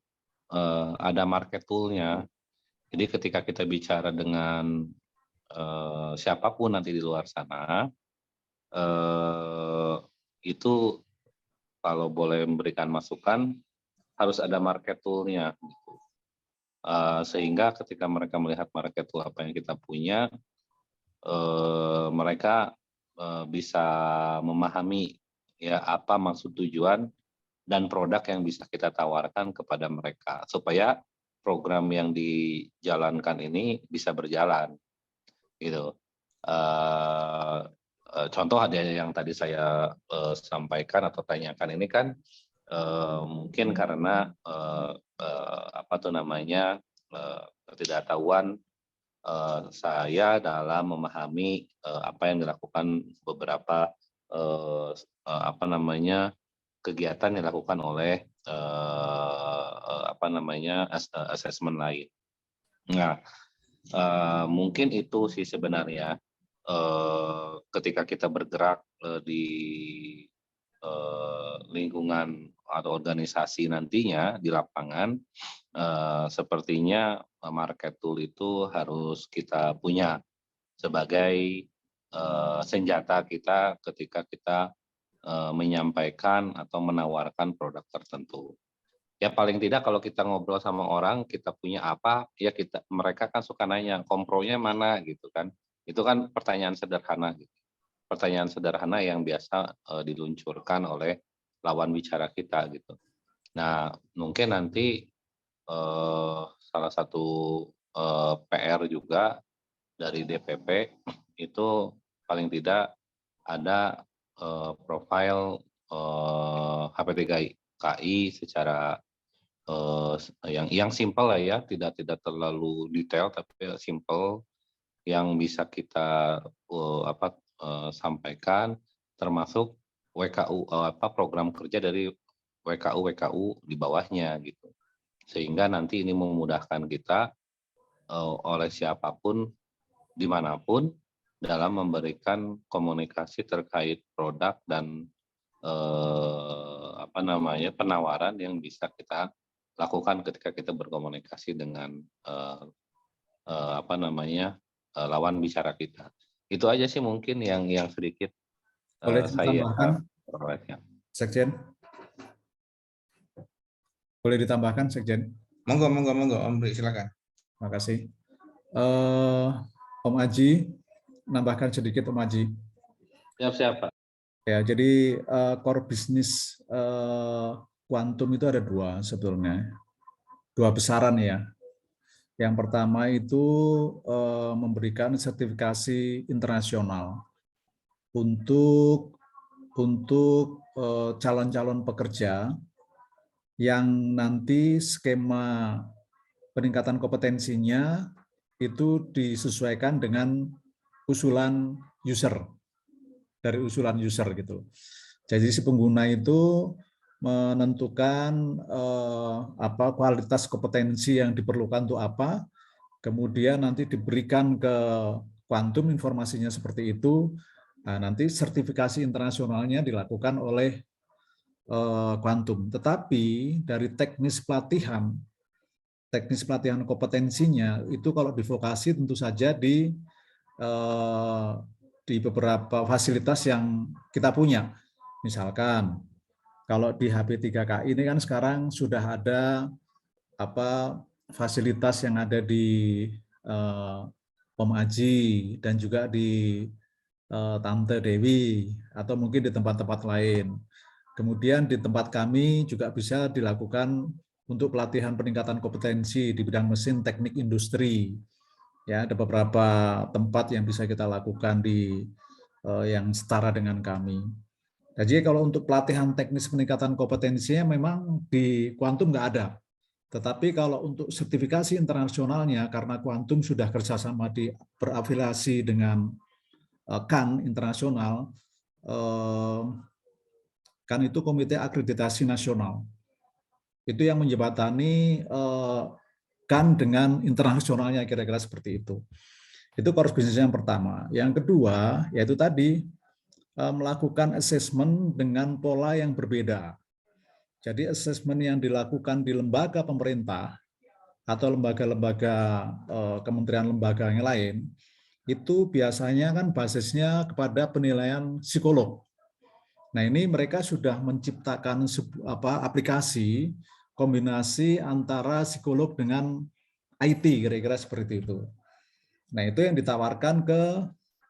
ada market tool-nya. Jadi ketika kita bicara dengan siapapun nanti di luar sana, itu kalau boleh memberikan masukan harus ada market tool-nya gitu. Sehingga ketika mereka melihat market tool apa yang kita punya, mereka bisa memahami ya apa maksud tujuan dan produk yang bisa kita tawarkan kepada mereka supaya program yang dijalankan ini bisa berjalan gitu. Contoh ada yang tadi saya sampaikan atau tanyakan ini kan mungkin karena ketidaktahuan saya dalam memahami apa yang dilakukan beberapa kegiatan yang dilakukan oleh asesmen lain. Nah, mungkin itu sih sebenarnya ketika kita bergerak di lingkungan atau organisasi nantinya di lapangan, sepertinya market tool itu harus kita punya sebagai senjata kita ketika kita menyampaikan atau menawarkan produk tertentu. Ya paling tidak kalau kita ngobrol sama orang, kita punya apa, ya mereka kan suka nanya kompronya mana gitu kan. Itu kan pertanyaan sederhana gitu. Pertanyaan sederhana yang biasa diluncurkan oleh lawan bicara kita gitu. Nah, mungkin nanti salah satu PR juga dari DPP itu paling tidak ada profil HP3KI secara yang simple lah ya, tidak terlalu detail tapi simple yang bisa kita sampaikan, termasuk WKU program kerja dari WKU di bawahnya gitu, sehingga nanti ini memudahkan kita oleh siapapun dimanapun dalam memberikan komunikasi terkait produk dan penawaran yang bisa kita lakukan ketika kita berkomunikasi dengan lawan bicara kita. Itu aja sih mungkin yang sedikit Boleh saya ditambahkan, perolehnya. Sekjen? Boleh ditambahkan, Sekjen? Monggo, Om Bri, silakan. Terima kasih. Om Aji, nambahkan sedikit Om Aji. Siap, Pak. Ya, jadi core bisnis Quantum itu ada dua sebetulnya, dua besaran ya. Yang pertama itu memberikan sertifikasi internasional untuk calon-calon pekerja yang nanti skema peningkatan kompetensinya itu disesuaikan dengan usulan user, dari usulan user gitu. Jadi si pengguna itu menentukan kualitas kompetensi yang diperlukan untuk apa, kemudian nanti diberikan ke Quantum informasinya seperti itu, Nah, nanti sertifikasi internasionalnya dilakukan oleh Quantum. Tetapi dari teknis pelatihan kompetensinya itu kalau di vokasi tentu saja di beberapa fasilitas yang kita punya. Misalkan kalau di HP3KI ini kan sekarang sudah ada fasilitas yang ada di Om Aji dan juga di Tante Dewi atau mungkin di tempat-tempat lain. Kemudian di tempat kami juga bisa dilakukan untuk pelatihan peningkatan kompetensi di bidang mesin teknik industri. Ya, ada beberapa tempat yang bisa kita lakukan di yang setara dengan kami. Jadi kalau untuk pelatihan teknis peningkatan kompetensinya memang di Quantum nggak ada. Tetapi kalau untuk sertifikasi internasionalnya, karena Quantum sudah kerjasama berafiliasi dengan CAN internasional, CAN itu Komite Akreditasi Nasional. Itu yang menjembatani CAN dengan internasionalnya, kira-kira seperti itu. Itu core business yang pertama. Yang kedua, yaitu tadi melakukan assessment dengan pola yang berbeda. Jadi assessment yang dilakukan di lembaga pemerintah atau lembaga-lembaga kementerian lembaga yang lain, itu biasanya kan basisnya kepada penilaian psikolog. Nah, ini mereka sudah menciptakan aplikasi kombinasi antara psikolog dengan IT, kira-kira seperti itu. Nah, itu yang ditawarkan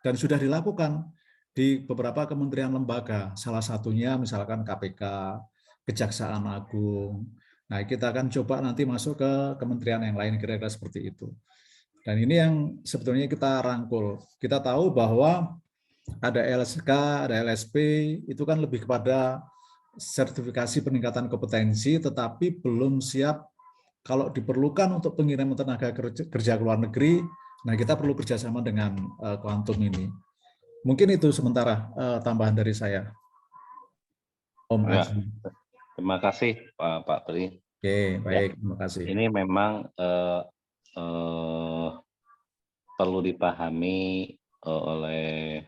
dan sudah dilakukan di beberapa kementerian lembaga. Salah satunya misalkan KPK, Kejaksaan Agung. Nah, kita akan coba nanti masuk ke kementerian yang lain, kira-kira seperti itu. Dan ini yang sebetulnya kita rangkul. Kita tahu bahwa ada LSK, ada LSP, itu kan lebih kepada sertifikasi peningkatan kompetensi, tetapi belum siap kalau diperlukan untuk pengiriman tenaga kerja ke luar negeri. Nah, kita perlu kerjasama dengan Quantum ini. Mungkin itu sementara tambahan dari saya. Om Ya, Aji. terima kasih Pak Pri. Oke, baik, Ya, terima kasih. ini memang perlu dipahami oleh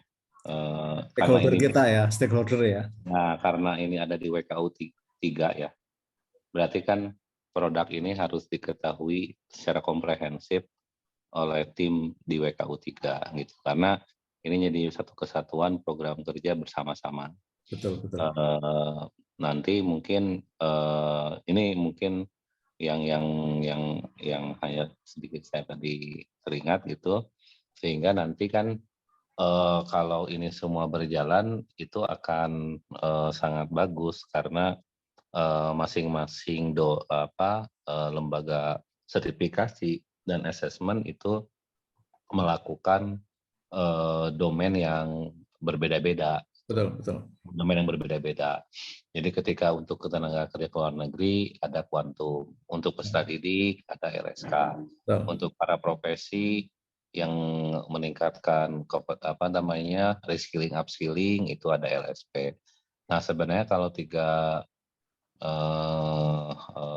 karena Stakeholder ini kita ya, stakeholder ya. Nah, karena ini ada di WKU 3 ya. Berarti kan produk ini harus diketahui secara komprehensif oleh tim di WKU 3 gitu. Karena ini jadi satu kesatuan program kerja bersama-sama. Betul, betul. Nanti mungkin ini mungkin yang hanya sedikit saya tadi teringat gitu, sehingga nanti kan kalau ini semua berjalan itu akan sangat bagus karena masing-masing lembaga sertifikasi dan asesmen itu melakukan domain yang berbeda-beda. Betul, betul. Domain yang berbeda-beda. Jadi ketika untuk tenaga kerja ke luar negeri ada Quantum, untuk peserta didik ada LSK, Betul. untuk para profesi yang meningkatkan reskilling upskilling itu ada LSP. Nah, sebenarnya kalau 3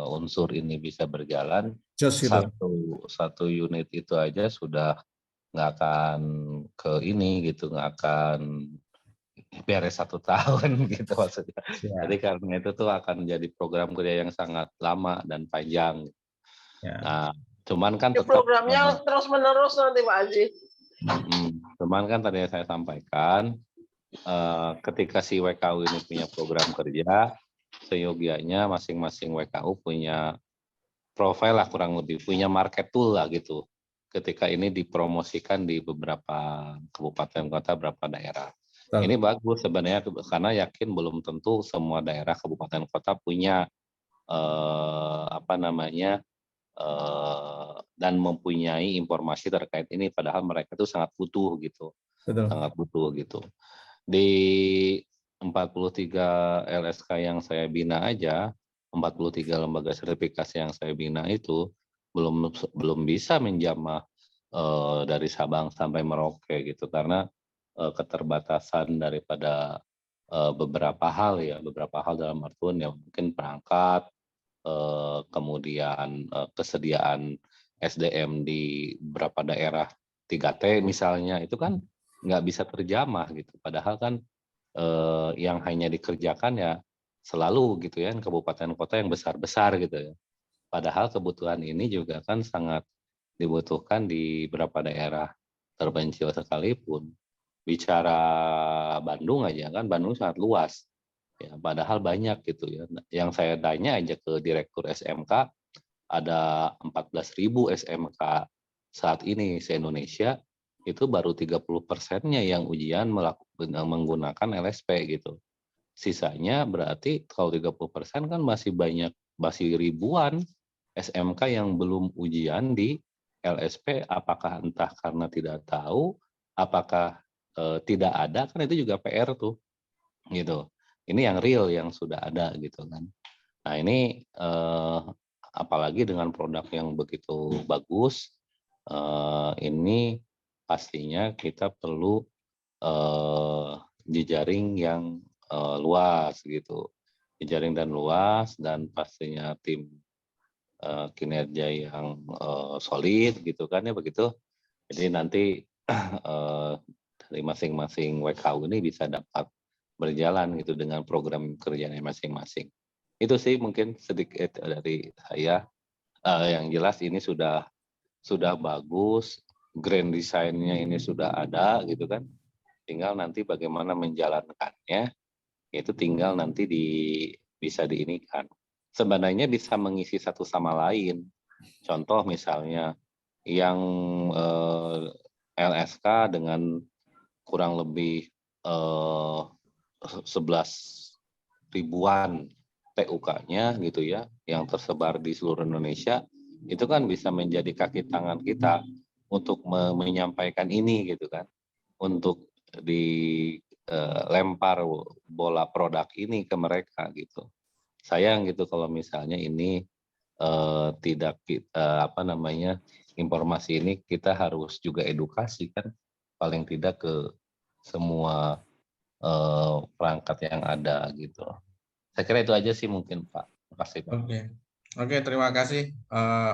unsur ini bisa berjalan, satu unit itu aja sudah nggak akan nggak akan beres 1 tahun gitu maksudnya. Ya. Jadi karena itu tuh akan menjadi program kerja yang sangat lama dan panjang. Ya. Nah, cuman kan tetap programnya terus menerus nanti Pak Haji. Cuman kan tadi saya sampaikan ketika si WKU ini punya program kerja, seyogianya masing-masing WKU punya profil lah, kurang lebih punya market tool lah gitu. Ketika ini dipromosikan di beberapa kabupaten kota, beberapa daerah. Ini bagus sebenarnya karena yakin belum tentu semua daerah kabupaten kota punya dan mempunyai informasi terkait ini, padahal mereka itu sangat butuh gitu. Betul. Sangat butuh gitu. Di 43 LSK yang saya bina aja, 43 lembaga sertifikasi yang saya bina itu belum bisa menjamah dari Sabang sampai Merauke gitu, karena keterbatasan daripada beberapa hal dalam artian ya mungkin perangkat, kemudian kesediaan SDM di beberapa daerah 3T misalnya, itu kan nggak bisa terjamah gitu. Padahal kan yang hanya dikerjakan ya selalu gitu ya kabupaten kota yang besar-besar gitu ya. Padahal kebutuhan ini juga kan sangat dibutuhkan di beberapa daerah terpencil sekalipun. Bicara Bandung aja kan, Bandung sangat luas. Ya, padahal banyak gitu ya. Yang saya tanya aja ke Direktur SMK, ada 14.000 SMK saat ini se-Indonesia, itu baru 30%-nya yang ujian menggunakan LSP gitu. Sisanya berarti kalau 30% kan masih banyak, masih ribuan SMK yang belum ujian di LSP, apakah entah karena tidak tahu, apakah tidak ada, kan itu juga PR tuh, gitu. Ini yang real yang sudah ada gitu kan. Nah ini apalagi dengan produk yang begitu bagus, ini pastinya kita perlu jejaring yang luas gitu, jejaring dan luas, dan pastinya tim kinerja yang solid gitu kan ya begitu. Jadi nanti dari masing-masing WKU ini bisa dapat berjalan gitu dengan program kerjanya masing-masing. Itu sih mungkin sedikit dari saya. Yang jelas ini sudah bagus, grand design-nya ini sudah ada gitu kan. Tinggal nanti bagaimana menjalankannya, itu tinggal nanti bisa diinikan. Sebenarnya bisa mengisi satu sama lain. Contoh misalnya yang LSK dengan kurang lebih 11 ribuan TUK-nya gitu ya, yang tersebar di seluruh Indonesia, itu kan bisa menjadi kaki tangan kita untuk menyampaikan ini gitu kan, untuk dilempar bola produk ini ke mereka gitu. Sayang gitu kalau misalnya ini tidak informasi ini kita harus juga edukasi kan, paling tidak ke semua perangkat yang ada gitu. Saya kira itu aja sih mungkin Pak. Terima kasih Pak. Oke, terima kasih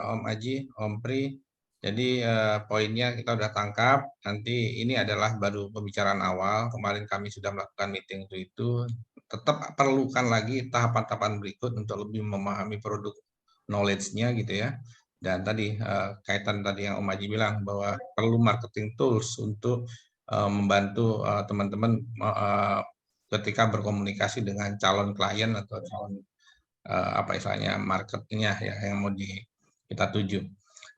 Om Aji, Om Pri. Jadi poinnya kita sudah tangkap. Nanti ini adalah baru pembicaraan awal. Kemarin kami sudah melakukan meeting itu. Tetap perlukan lagi tahapan-tahapan berikut untuk lebih memahami produk knowledge-nya gitu ya. Dan tadi kaitan tadi yang Om Aji bilang bahwa perlu marketing tools untuk membantu teman-teman ketika berkomunikasi dengan calon klien atau calon apa istilahnya marketnya ya yang mau kita tuju.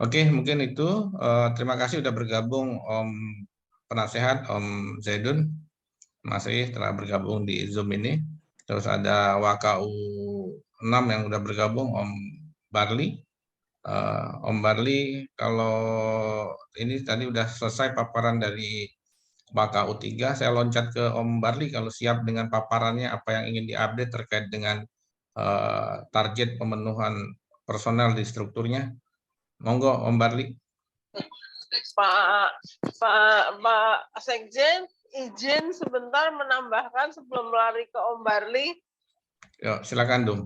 Oke, mungkin itu. Terima kasih sudah bergabung Om Penasehat, Om Zaidun, masih telah bergabung di Zoom ini. Terus ada WKU 6 yang sudah bergabung, Om Barli. Om Barli, kalau ini tadi sudah selesai paparan dari WKU 3, saya loncat ke Om Barli kalau siap dengan paparannya, apa yang ingin diupdate terkait dengan target pemenuhan personel di strukturnya. Monggo Om Barli. Pak Sekjen, izin sebentar menambahkan sebelum lari ke Om Barli. Yo, silakan Dum.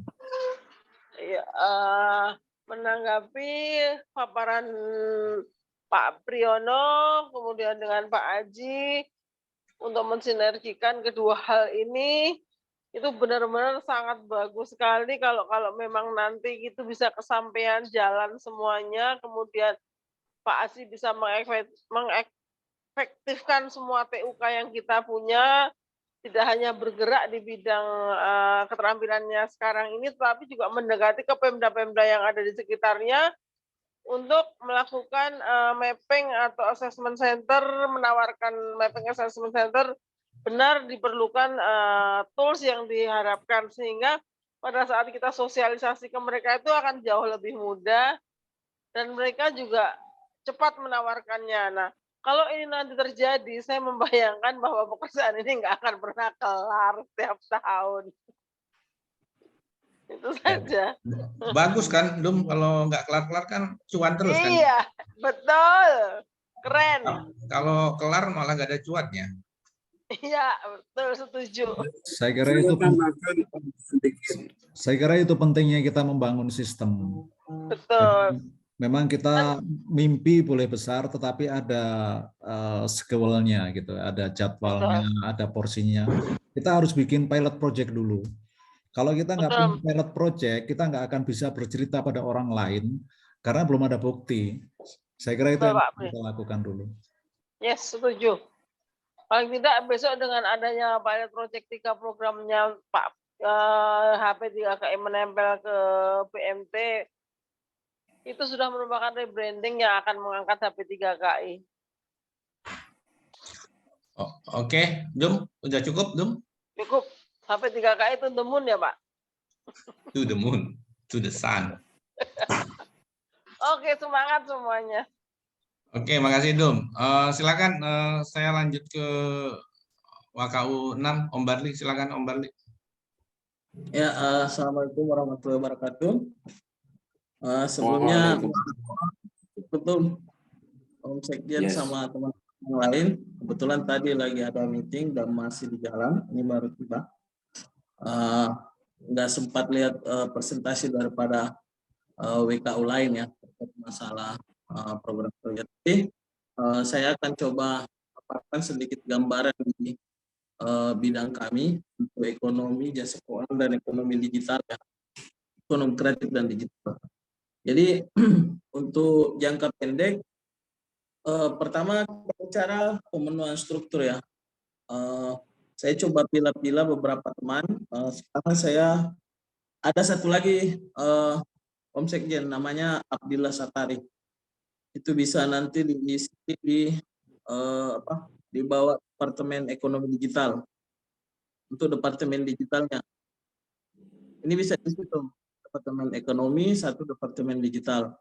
Ya, menanggapi paparan Pak Priyono, kemudian dengan Pak Aji, untuk mensinergikan kedua hal ini, itu benar-benar sangat bagus sekali kalau memang nanti itu bisa kesampaian jalan semuanya, kemudian Pak Aji bisa mengefektifkan semua TUK yang kita punya, tidak hanya bergerak di bidang keterampilannya sekarang ini, tetapi juga mendekati ke pemda-pemda yang ada di sekitarnya untuk melakukan mapping atau assessment center, menawarkan mapping assessment center. Benar diperlukan tools yang diharapkan, sehingga pada saat kita sosialisasi ke mereka itu akan jauh lebih mudah dan mereka juga cepat menawarkannya. Nah, kalau ini nanti terjadi, saya membayangkan bahwa pekerjaan ini nggak akan pernah kelar setiap tahun. Itu saja. Bagus kan, Dum, kalau nggak kelar-kelar kan cuan terus kan? Iya, betul. Keren. Kalau kelar malah nggak ada cuannya. Iya, betul, setuju. Saya kira itu pentingnya kita membangun sistem. Betul. memang kita mimpi boleh besar, tetapi ada schedule-nya gitu, ada jadwalnya, ada porsinya. Kita harus bikin pilot project dulu. Kalau kita nggak punya pilot project, kita nggak akan bisa bercerita pada orang lain karena belum ada bukti. Saya kira itu yang kita lakukan dulu. Yes, setuju. Paling tidak besok dengan adanya pilot project 3 programnya Pak HP3KI menempel ke PMT, itu sudah merupakan rebranding yang akan mengangkat HP3KI. Oke, Dum, udah cukup, Dum? Cukup. HP3KI itu the moon ya, Pak? To the moon, to the sun. Oke, semangat semuanya. Oke, makasih Dum. Silakan saya lanjut ke WKU 6, Om Barli. Silakan Om Barli. Ya, assalamualaikum warahmatullahi wabarakatuh. Sebelumnya betul Om Sekjen sama teman-teman yang lain. Kebetulan tadi lagi ada meeting dan masih di jalan. Ini baru tiba. Nggak sempat lihat presentasi daripada WKU lain ya terkait masalah program kerja. Tapi saya akan coba paparkan sedikit gambaran di bidang kami untuk ekonomi, jasa keuangan, dan ekonomi digital ya, ekonomi kreatif dan digital. Jadi untuk jangka pendek, pertama cara pemenuhan struktur ya. Saya coba pilih-pilih beberapa teman. Sekarang saya ada satu lagi Om Sekjen namanya Abdillah Satari. Itu bisa nanti diisi di bawah Departemen Ekonomi Digital. Untuk Departemen Digitalnya. Ini bisa di situ. Departemen Ekonomi, satu Departemen Digital.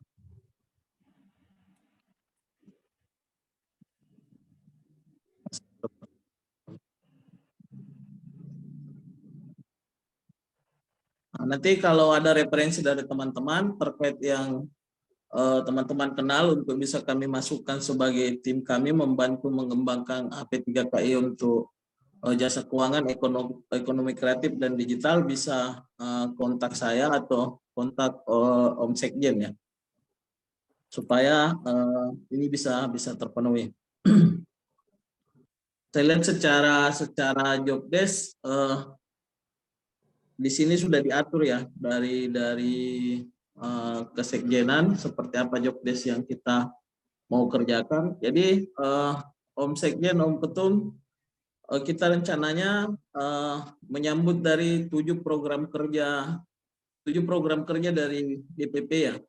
Nah, nanti kalau ada referensi dari teman-teman terkait yang teman-teman kenal untuk bisa kami masukkan sebagai tim kami membantu mengembangkan HP3KI untuk jasa keuangan, ekonomi kreatif dan digital, bisa kontak saya atau kontak Om Sekjen ya, supaya ini bisa terpenuhi. Saya lihat secara job desk di sini sudah diatur ya dari kesekjenan seperti apa job desk yang kita mau kerjakan. Jadi Om Sekjen, Om Ketum, kita rencananya menyambut dari 7 program kerja dari DPP ya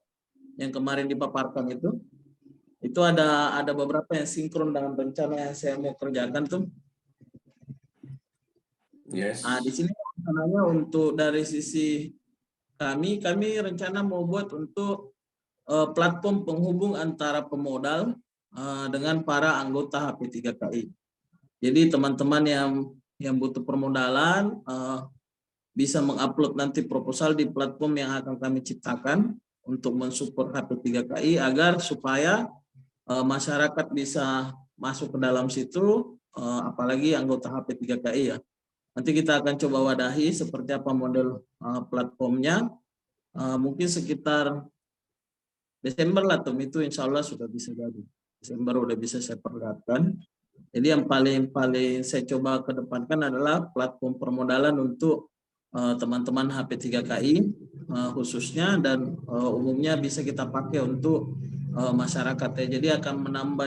yang kemarin dipaparkan itu ada beberapa yang sinkron dengan rencana yang saya mau kerjakan tuh. Yes. Nah, di sini rencananya untuk dari sisi kami rencana mau buat untuk platform penghubung antara pemodal dengan para anggota HP3KI. Jadi teman-teman yang butuh permodalan bisa mengupload nanti proposal di platform yang akan kami ciptakan untuk mensupport HP3KI agar supaya masyarakat bisa masuk ke dalam situ, apalagi anggota HP3KI ya. Nanti kita akan coba wadahi seperti apa model platformnya. Mungkin sekitar Desember lah itu insya Allah sudah bisa jadi. Desember udah bisa saya perlihatkan. Jadi yang paling saya coba kedepankan adalah platform permodalan untuk teman-teman HP3KI khususnya dan umumnya bisa kita pakai untuk masyarakat ya. Jadi akan menambah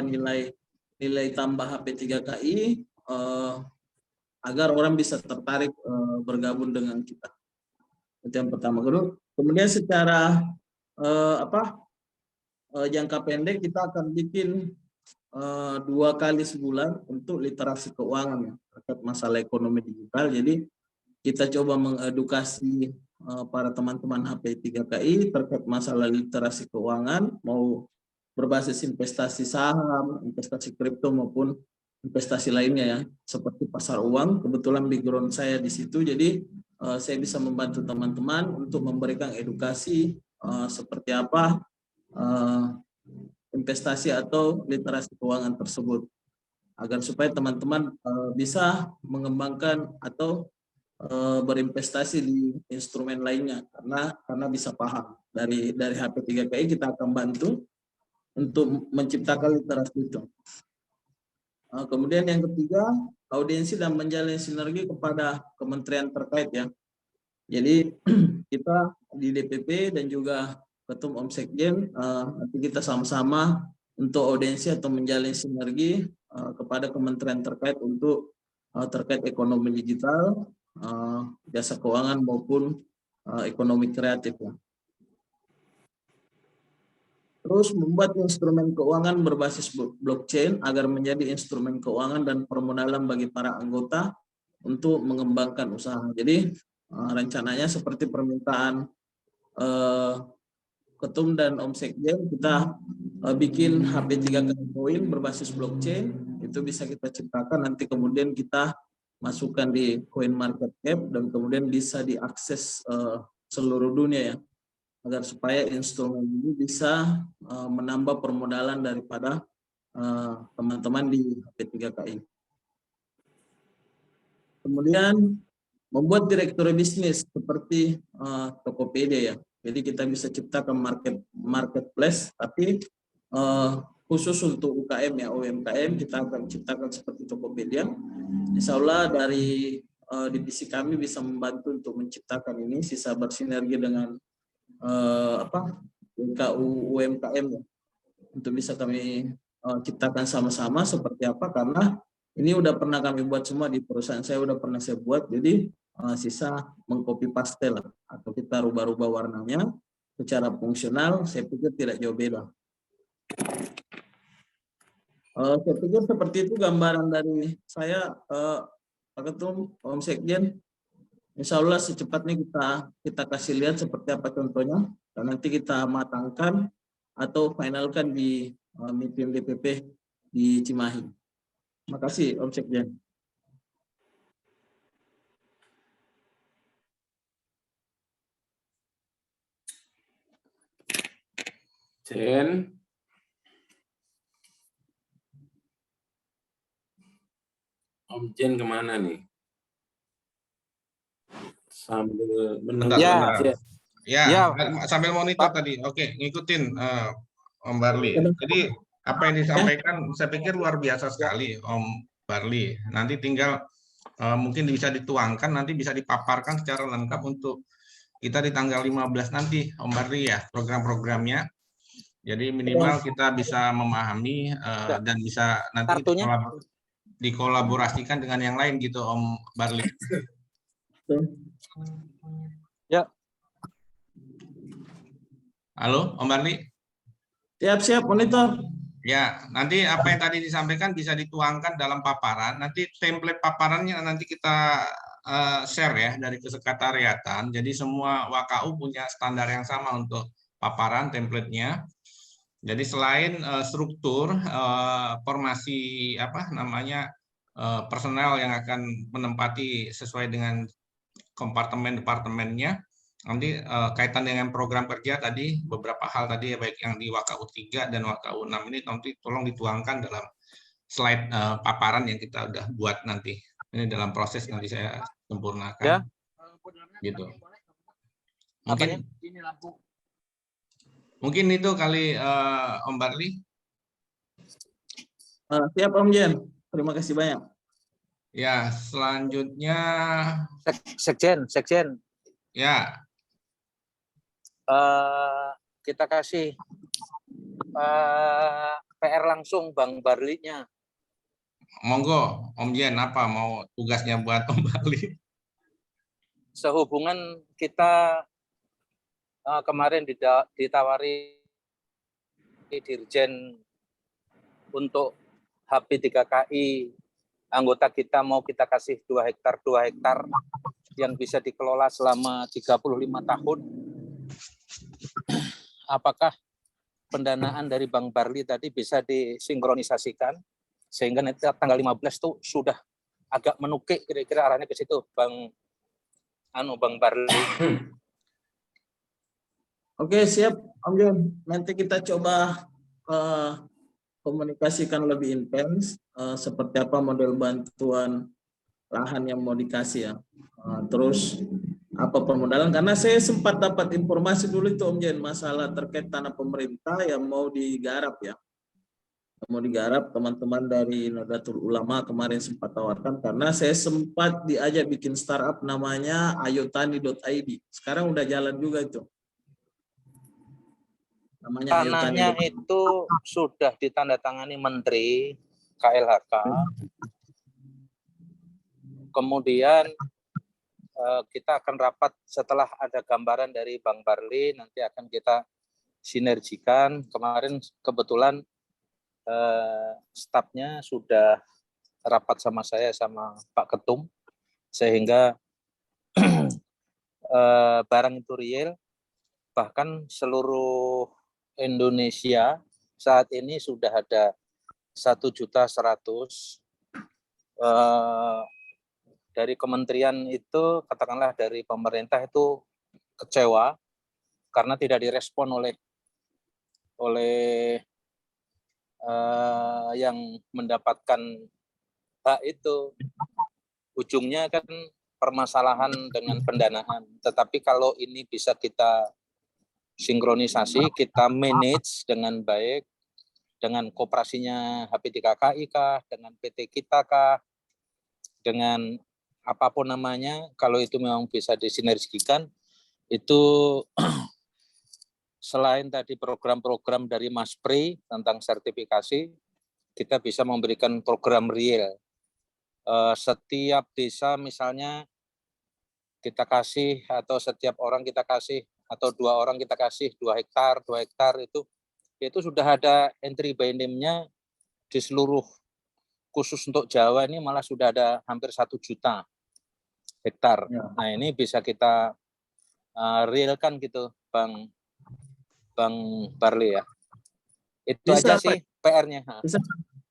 nilai tambah HP3KI agar orang bisa tertarik bergabung dengan kita. Itu yang pertama. Kemudian secara jangka pendek kita akan bikin 2 kali sebulan untuk literasi keuangan ya, terkait masalah ekonomi digital. Jadi kita coba mengedukasi para teman-teman HP3KI terkait masalah literasi keuangan, mau berbasis investasi saham, investasi kripto maupun investasi lainnya ya, seperti pasar uang. Kebetulan background saya di situ, jadi saya bisa membantu teman-teman untuk memberikan edukasi seperti apa investasi atau literasi keuangan tersebut, agar supaya teman-teman bisa mengembangkan atau berinvestasi di instrumen lainnya karena bisa paham dari HP3KI. Kita akan bantu untuk menciptakan literasi itu. Kemudian yang ketiga, audiensi dan menjalin sinergi kepada kementerian terkait ya. Jadi kita di DPP dan juga Ketum Omsekjen nanti kita sama-sama untuk audiensi atau menjalin sinergi kepada kementerian terkait untuk terkait ekonomi digital, jasa keuangan maupun ekonomi kreatif ya. Terus membuat instrumen keuangan berbasis blockchain agar menjadi instrumen keuangan dan permodalan bagi para anggota untuk mengembangkan usaha. Jadi rencananya seperti permintaan Ketum dan Omsekjen, kita bikin HP3KI Coin berbasis blockchain, itu bisa kita ciptakan, nanti kemudian kita masukkan di Coin Market Cap dan kemudian bisa diakses seluruh dunia ya, agar supaya instrumen ini bisa menambah permodalan daripada teman-teman di HP3KI. Kemudian membuat direktori bisnis seperti Tokopedia ya. Jadi kita bisa ciptakan marketplace, tapi khusus untuk UKM ya, UMKM kita akan ciptakan seperti Tokopedia. Insya Allah dari divisi kami bisa membantu untuk menciptakan ini, sisa bersinergi dengan UMKM ya, untuk bisa kami ciptakan sama-sama seperti apa, karena ini udah pernah kami buat semua di perusahaan saya, udah pernah saya buat, jadi sisa mengcopy paste lah, atau kita rubah-rubah warnanya secara fungsional, saya pikir tidak jauh beda. Saya pikir seperti itu gambaran dari saya, Pak Ketum, Omsekjen. Insya Allah secepatnya kita kasih lihat seperti apa contohnya, dan nanti kita matangkan atau finalkan di meeting DPP di Cimahi. Terima kasih, Omsekjen. Jen. Om Jen kemana nih? Sambil menunggu. Ya, sambil monitor tadi. Oke, ngikutin Om Barli. Jadi apa yang disampaikan saya pikir luar biasa sekali Om Barli. Nanti tinggal mungkin bisa dituangkan, nanti bisa dipaparkan secara lengkap untuk kita di tanggal 15 nanti Om Barli ya, program-programnya. Jadi minimal kita bisa memahami dan bisa nanti dikolaborasikan dengan yang lain gitu Om Barli. Ya. Halo Om Barli? Siap-siap monitor. Ya, nanti apa yang tadi disampaikan bisa dituangkan dalam paparan. Nanti template paparannya nanti kita share ya dari kesekretariatan. Jadi semua WKU punya standar yang sama untuk paparan template-nya. Jadi selain struktur formasi personel yang akan menempati sesuai dengan kompartemen-departemennya, nanti kaitan dengan program kerja tadi, beberapa hal tadi baik yang di WKU 3 dan WKU 6 ini nanti tolong dituangkan dalam slide paparan yang kita udah buat nanti. Ini dalam proses nanti saya sempurnakan. Ya. Gitu. Mungkin itu kali Om Barli. Siap Om Jen. Terima kasih banyak. Ya, selanjutnya Sekjen. Ya. Kita kasih PR langsung Bang Barlinya. Monggo, Om Jen, apa mau tugasnya buat Om Barli? Sehubungan kita kemarin ditawari Dirjen untuk HP3KI, anggota kita mau kita kasih 2 hektar yang bisa dikelola selama 35 tahun. Apakah pendanaan dari Bang Barli tadi bisa disinkronisasikan sehingga nanti tanggal 15 itu sudah agak menukik kira-kira arahnya ke situ, Bang Barli. Oke, siap Om Jen. Nanti kita coba komunikasikan lebih intens seperti apa model bantuan lahan yang mau dikasih ya. terus apa permodalan, karena saya sempat dapat informasi dulu itu Om Jen masalah terkait tanah pemerintah yang mau digarap ya. Mau digarap, teman-teman dari Nahdlatul Ulama kemarin sempat tawarkan, karena saya sempat diajak bikin startup namanya ayotani.id. Sekarang udah jalan juga itu. Namanya Tanahnya ayotani.id. itu sudah ditandatangani Menteri KLHK. Kemudian kita akan rapat setelah ada gambaran dari Bang Barli, nanti akan kita sinergikan. Kemarin kebetulan stafnya sudah rapat sama saya sama Pak Ketum, sehingga barang itu real. Bahkan seluruh Indonesia saat ini sudah ada 1.100.000 dari kementerian itu, katakanlah dari pemerintah itu kecewa karena tidak direspon oleh yang mendapatkan hak itu. Ujungnya kan permasalahan dengan pendanaan. Tetapi kalau ini bisa kita sinkronisasi, kita manage dengan baik, dengan koperasinya HP3KI kah, dengan PT kita kah, dengan apapun namanya, kalau itu memang bisa disinergikan, itu selain tadi program-program dari Mas Pri tentang sertifikasi, kita bisa memberikan program real. Setiap desa misalnya kita kasih, atau setiap orang kita kasih, atau 2 orang kita kasih 2 hektar itu sudah ada entry by name-nya di seluruh, khusus untuk Jawa ini malah sudah ada hampir 1 juta hektar. Ya. Nah ini bisa kita realkan gitu, Bang Barli ya. Itu Bisa, aja sih PR-nya. Bisa,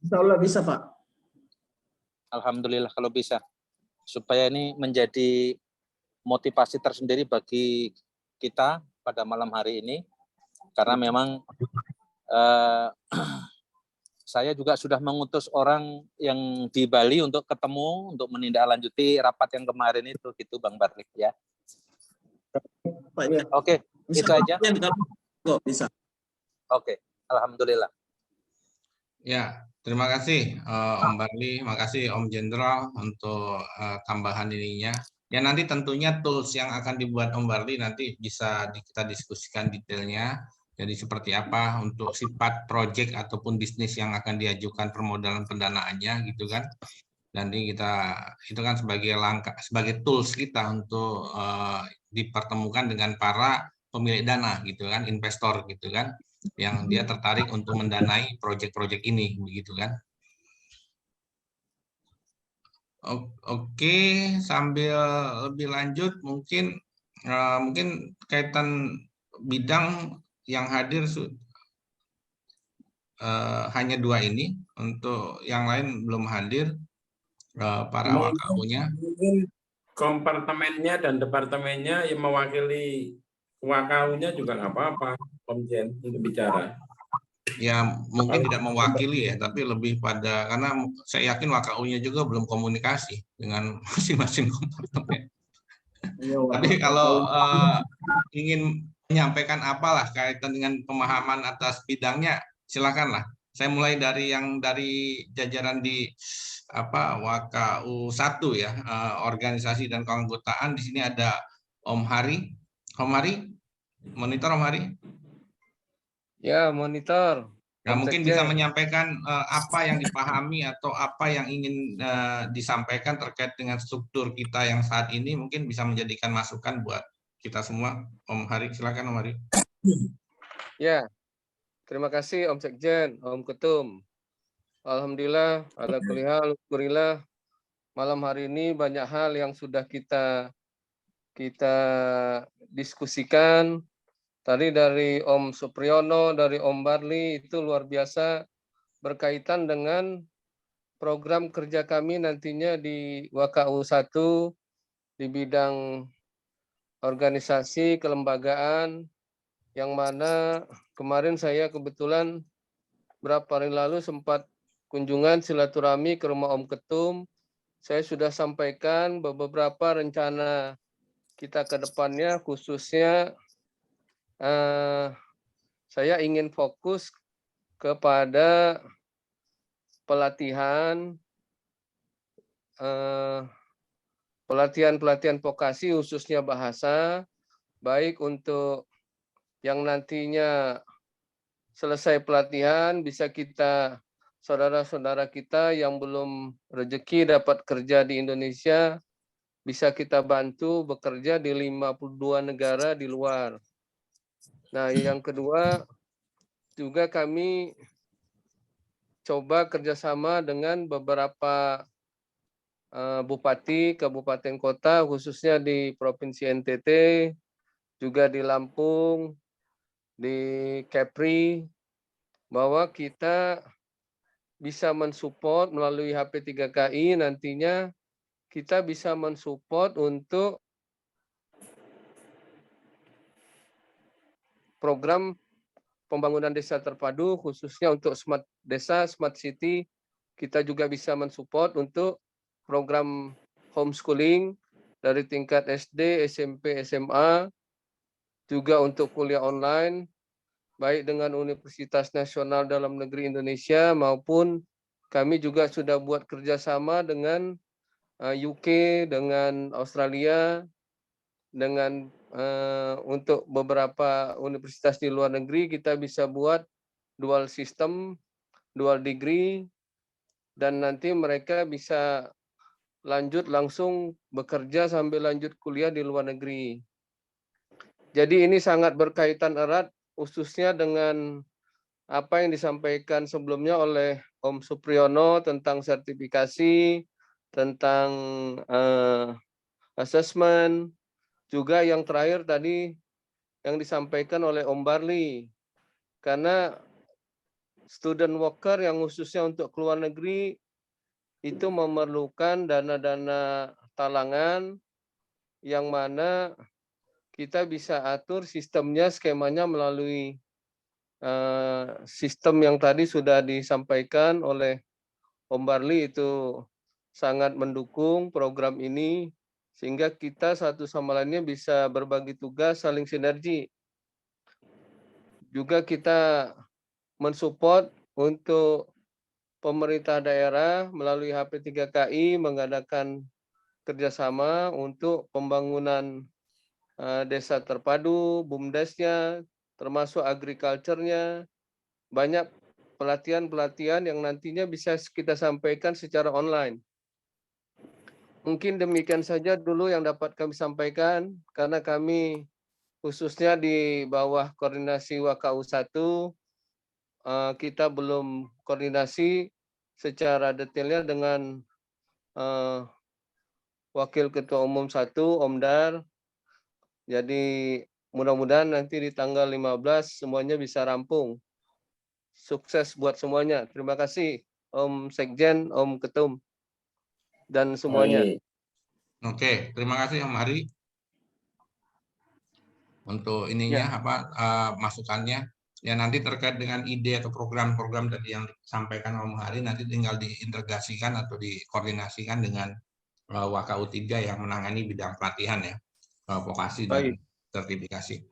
insya Allah bisa Pak. Alhamdulillah kalau bisa. Supaya ini menjadi motivasi tersendiri bagi kita pada malam hari ini. Karena memang saya juga sudah mengutus orang yang di Bali untuk ketemu, untuk menindaklanjuti rapat yang kemarin itu, gitu Bang Barli ya. Pak ya. Oke, itu aja. Kok bisa. Oke, alhamdulillah. Ya, terima kasih Om Barli, makasih Om Jenderal untuk tambahan ininya. Ya nanti tentunya tools yang akan dibuat Om Barli nanti bisa kita diskusikan detailnya. Jadi seperti apa untuk sifat project ataupun bisnis yang akan diajukan permodalan pendanaannya gitu kan. Nanti kita itu kan sebagai langkah, sebagai tools kita untuk dipertemukan dengan para pemilik dana gitu kan, investor gitu kan, yang dia tertarik untuk mendanai proyek-proyek ini begitu kan. Oke, sambil lebih lanjut mungkin kaitan bidang yang hadir hanya 2 ini, untuk yang lain belum hadir para WKU-nya. Mungkin kompartemennya dan departemennya yang mewakili WKU-nya juga nggak apa-apa, Om Jen, untuk bicara. Ya mungkin tidak mewakili ya, tapi lebih pada, karena saya yakin WKU-nya juga belum komunikasi dengan masing-masing kompartemen. Tapi kalau ingin menyampaikan apalah kaitan dengan pemahaman atas bidangnya, silakanlah. Saya mulai dari yang dari jajaran di WKU 1 ya, organisasi dan keanggotaan. Di sini ada Om Hari. Om Hari, monitor Om Hari. Ya, monitor. Nah, mungkin bisa menyampaikan apa yang dipahami atau apa yang ingin disampaikan terkait dengan struktur kita yang saat ini, mungkin bisa menjadikan masukan buat kita semua. Om Hari, silakan Om Hari. Ya, terima kasih Om Sekjen, Om Ketum. Alhamdulillah, alhamdulillah, malam hari ini banyak hal yang sudah kita diskusikan. Tadi dari Om Supriyono, dari Om Barli, itu luar biasa berkaitan dengan program kerja kami nantinya di WKU 1 di bidang organisasi kelembagaan, yang mana kemarin saya kebetulan beberapa hari lalu sempat kunjungan silaturahmi ke rumah Om Ketum, saya sudah sampaikan beberapa rencana kita ke depannya, khususnya saya ingin fokus kepada pelatihan vokasi khususnya bahasa, baik untuk yang nantinya selesai pelatihan bisa kita saudara-saudara kita yang belum rezeki dapat kerja di Indonesia bisa kita bantu bekerja di 52 negara di luar. Nah, yang kedua juga kami coba kerjasama dengan beberapa bupati, kabupaten kota, khususnya di Provinsi NTT, juga di Lampung, di Kepri, bahwa kita bisa mensupport melalui HP3KI nantinya kita bisa mensupport untuk program pembangunan desa terpadu khususnya untuk smart desa, smart city. Kita juga bisa mensupport untuk program homeschooling dari tingkat SD, SMP, SMA, juga untuk kuliah online, baik dengan Universitas Nasional Dalam Negeri Indonesia maupun kami juga sudah buat kerjasama dengan UK, dengan Australia, dengan untuk beberapa universitas di luar negeri kita bisa buat dual system, dual degree, dan nanti mereka bisa lanjut langsung bekerja sambil lanjut kuliah di luar negeri. Jadi ini sangat berkaitan erat khususnya dengan apa yang disampaikan sebelumnya oleh Om Supriyono tentang sertifikasi, tentang assessment, juga yang terakhir tadi yang disampaikan oleh Om Barli. Karena student worker yang khususnya untuk keluar negeri itu memerlukan dana-dana talangan yang mana kita bisa atur sistemnya, skemanya melalui sistem yang tadi sudah disampaikan oleh Om Barli, itu sangat mendukung program ini sehingga kita satu sama lainnya bisa berbagi tugas, saling sinergi. Juga kita mensupport untuk pemerintah daerah melalui HP3KI mengadakan kerjasama untuk pembangunan desa terpadu, BUMDes-nya, termasuk agriculture-nya, banyak pelatihan-pelatihan yang nantinya bisa kita sampaikan secara online. Mungkin demikian saja dulu yang dapat kami sampaikan, karena kami khususnya di bawah koordinasi WKU 1, kita belum koordinasi secara detailnya dengan Wakil Ketua Umum 1, Om Dar. Jadi mudah-mudahan nanti di tanggal 15 semuanya bisa rampung. Sukses buat semuanya. Terima kasih Om Sekjen, Om Ketum, dan semuanya. Oke, terima kasih Om Ari untuk ininya masukannya. Ya nanti terkait dengan ide atau program-program tadi yang disampaikan Om Ari nanti tinggal diintegrasikan atau dikoordinasikan dengan WKU 3 yang menangani bidang pelatihan ya, vokasi dan sertifikasi.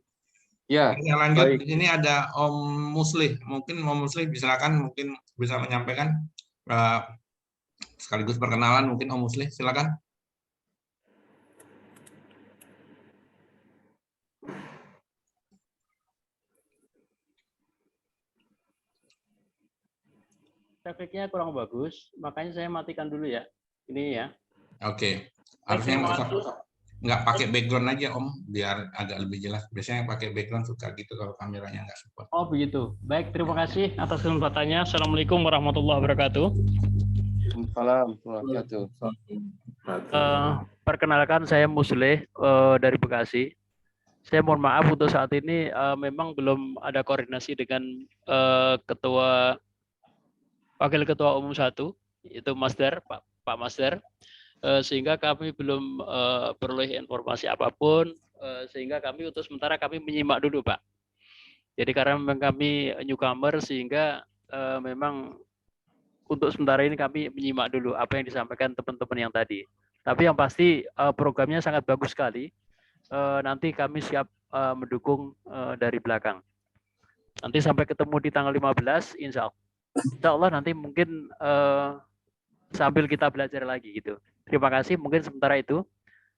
Ya. Yang lanjut ini ada Om Muslih. Mungkin Om Muslih silakan mungkin bisa menyampaikan sekaligus perkenalan mungkin Om Muslih, silakan. Grafiknya kurang bagus, makanya saya matikan dulu ya. Ini ya. Oke. Harusnya nggak pakai background aja Om, biar agak lebih jelas. Biasanya yang pakai background suka gitu kalau kameranya nggak support. Oh begitu. Baik, terima kasih atas kesempatannya. Assalamualaikum warahmatullahi wabarakatuh. Waalaikumsalam. Perkenalkan saya Muslih dari Bekasi. Saya mohon maaf untuk saat ini memang belum ada koordinasi dengan Wakil Ketua Umum 1, itu Mas Dar, Pak Mas Dar, sehingga kami belum peroleh informasi apapun, sehingga kami untuk sementara kami menyimak dulu Pak. Jadi karena memang kami newcomer sehingga memang untuk sementara ini kami menyimak dulu apa yang disampaikan teman-teman yang tadi. Tapi yang pasti programnya sangat bagus sekali. Nanti kami siap mendukung dari belakang. Nanti sampai ketemu di tanggal 15, insya Allah nanti mungkin sambil kita belajar lagi gitu. Terima kasih, mungkin sementara itu.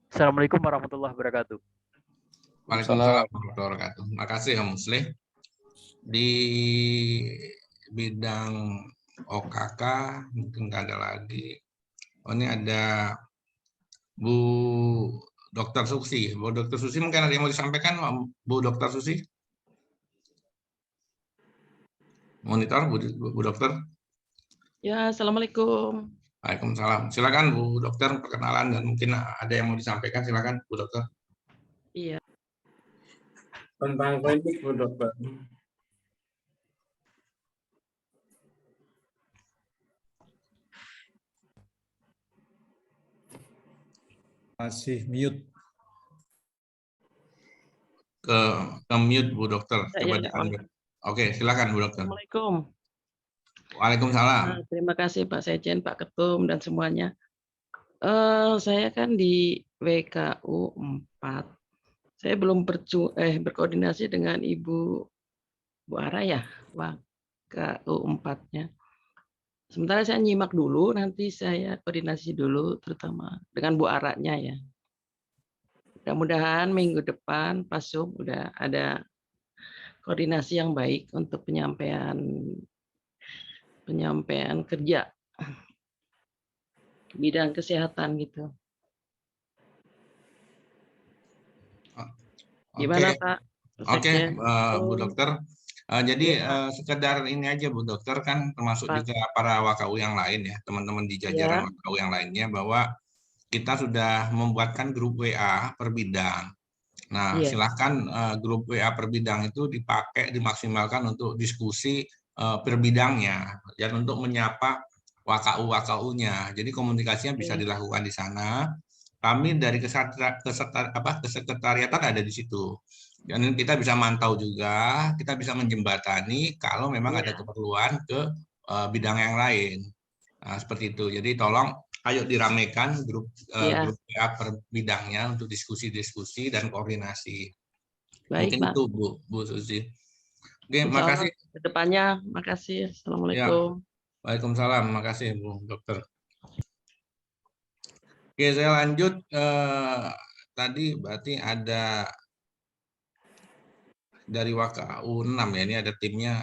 Assalamualaikum warahmatullahi wabarakatuh. Waalaikumsalam warahmatullahi wabarakatuh. Makasih Om Muslih. Di bidang OKK mungkin nggak ada lagi. Oh, ini ada Bu Dr. Susi. Bu Dr. Susi mungkin ada yang mau disampaikan, Bu Dr. Susi? Monitor, Bu Dokter. Ya, Assalamualaikum. Waalaikumsalam. Silakan Bu Dokter perkenalan dan mungkin ada yang mau disampaikan. Silakan Bu Dokter. Iya. Tentang klinik, Bu Dokter. Masih mute. Ke mute Bu Dokter. Coba Ya, di-unmute. Oke, silakan Bu Dokter. Assalamualaikum. Waalaikumsalam. Terima kasih Pak Sekjen, Pak Ketum, dan semuanya. Saya kan di WKU 4. Saya belum berkoordinasi dengan Bu Ara ya, WKU 4-nya. Sementara saya nyimak dulu, nanti saya koordinasi dulu, terutama dengan Bu Ara-nya ya. Mudah-mudahan minggu depan Pak Sum udah ada koordinasi yang baik untuk penyampaian kerja bidang kesehatan gitu. Gimana Pak? Oke, Bu Dokter. Jadi sekedar ini aja Bu Dokter, kan termasuk juga para WKU yang lain ya, teman-teman di jajaran WKU yang lainnya, bahwa kita sudah membuatkan grup WA per bidang. Nah, silahkan grup WA per bidang itu dimaksimalkan untuk diskusi per bidangnya dan untuk menyapa WKU-WKU-nya. Jadi komunikasinya bisa dilakukan di sana. Kami dari kesekretariatan ada di situ. Dan kita bisa mantau juga, kita bisa menjembatani kalau memang ada keperluan ke bidang yang lain. Nah, seperti itu. Jadi tolong ayo diramekan grup WA per bidangnya untuk diskusi-diskusi dan koordinasi. Baik, mungkin Pak. itu Bu Susi. Oke, makasih. Kedepannya, makasih. Assalamualaikum. Ya. Waalaikumsalam, makasih Bu Dokter. Oke, saya lanjut. Tadi berarti ada dari WKU 6 ya, ini ada timnya.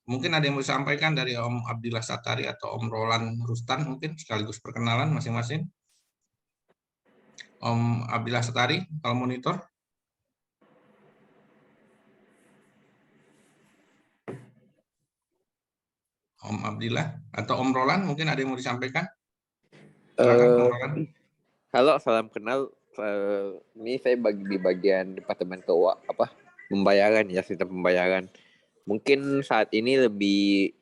Mungkin ada yang mau disampaikan dari Om Abdillah Satari atau Om Roland Rustan, mungkin sekaligus perkenalan masing-masing. Om Abdillah Satari, kalau monitor. Om Abdillah atau Om Roland, mungkin ada yang mau disampaikan? Silakan, Om Roland. Halo, salam kenal. Ini saya di bagian departemen pembayaran ya, sistem pembayaran. Mungkin saat ini lebih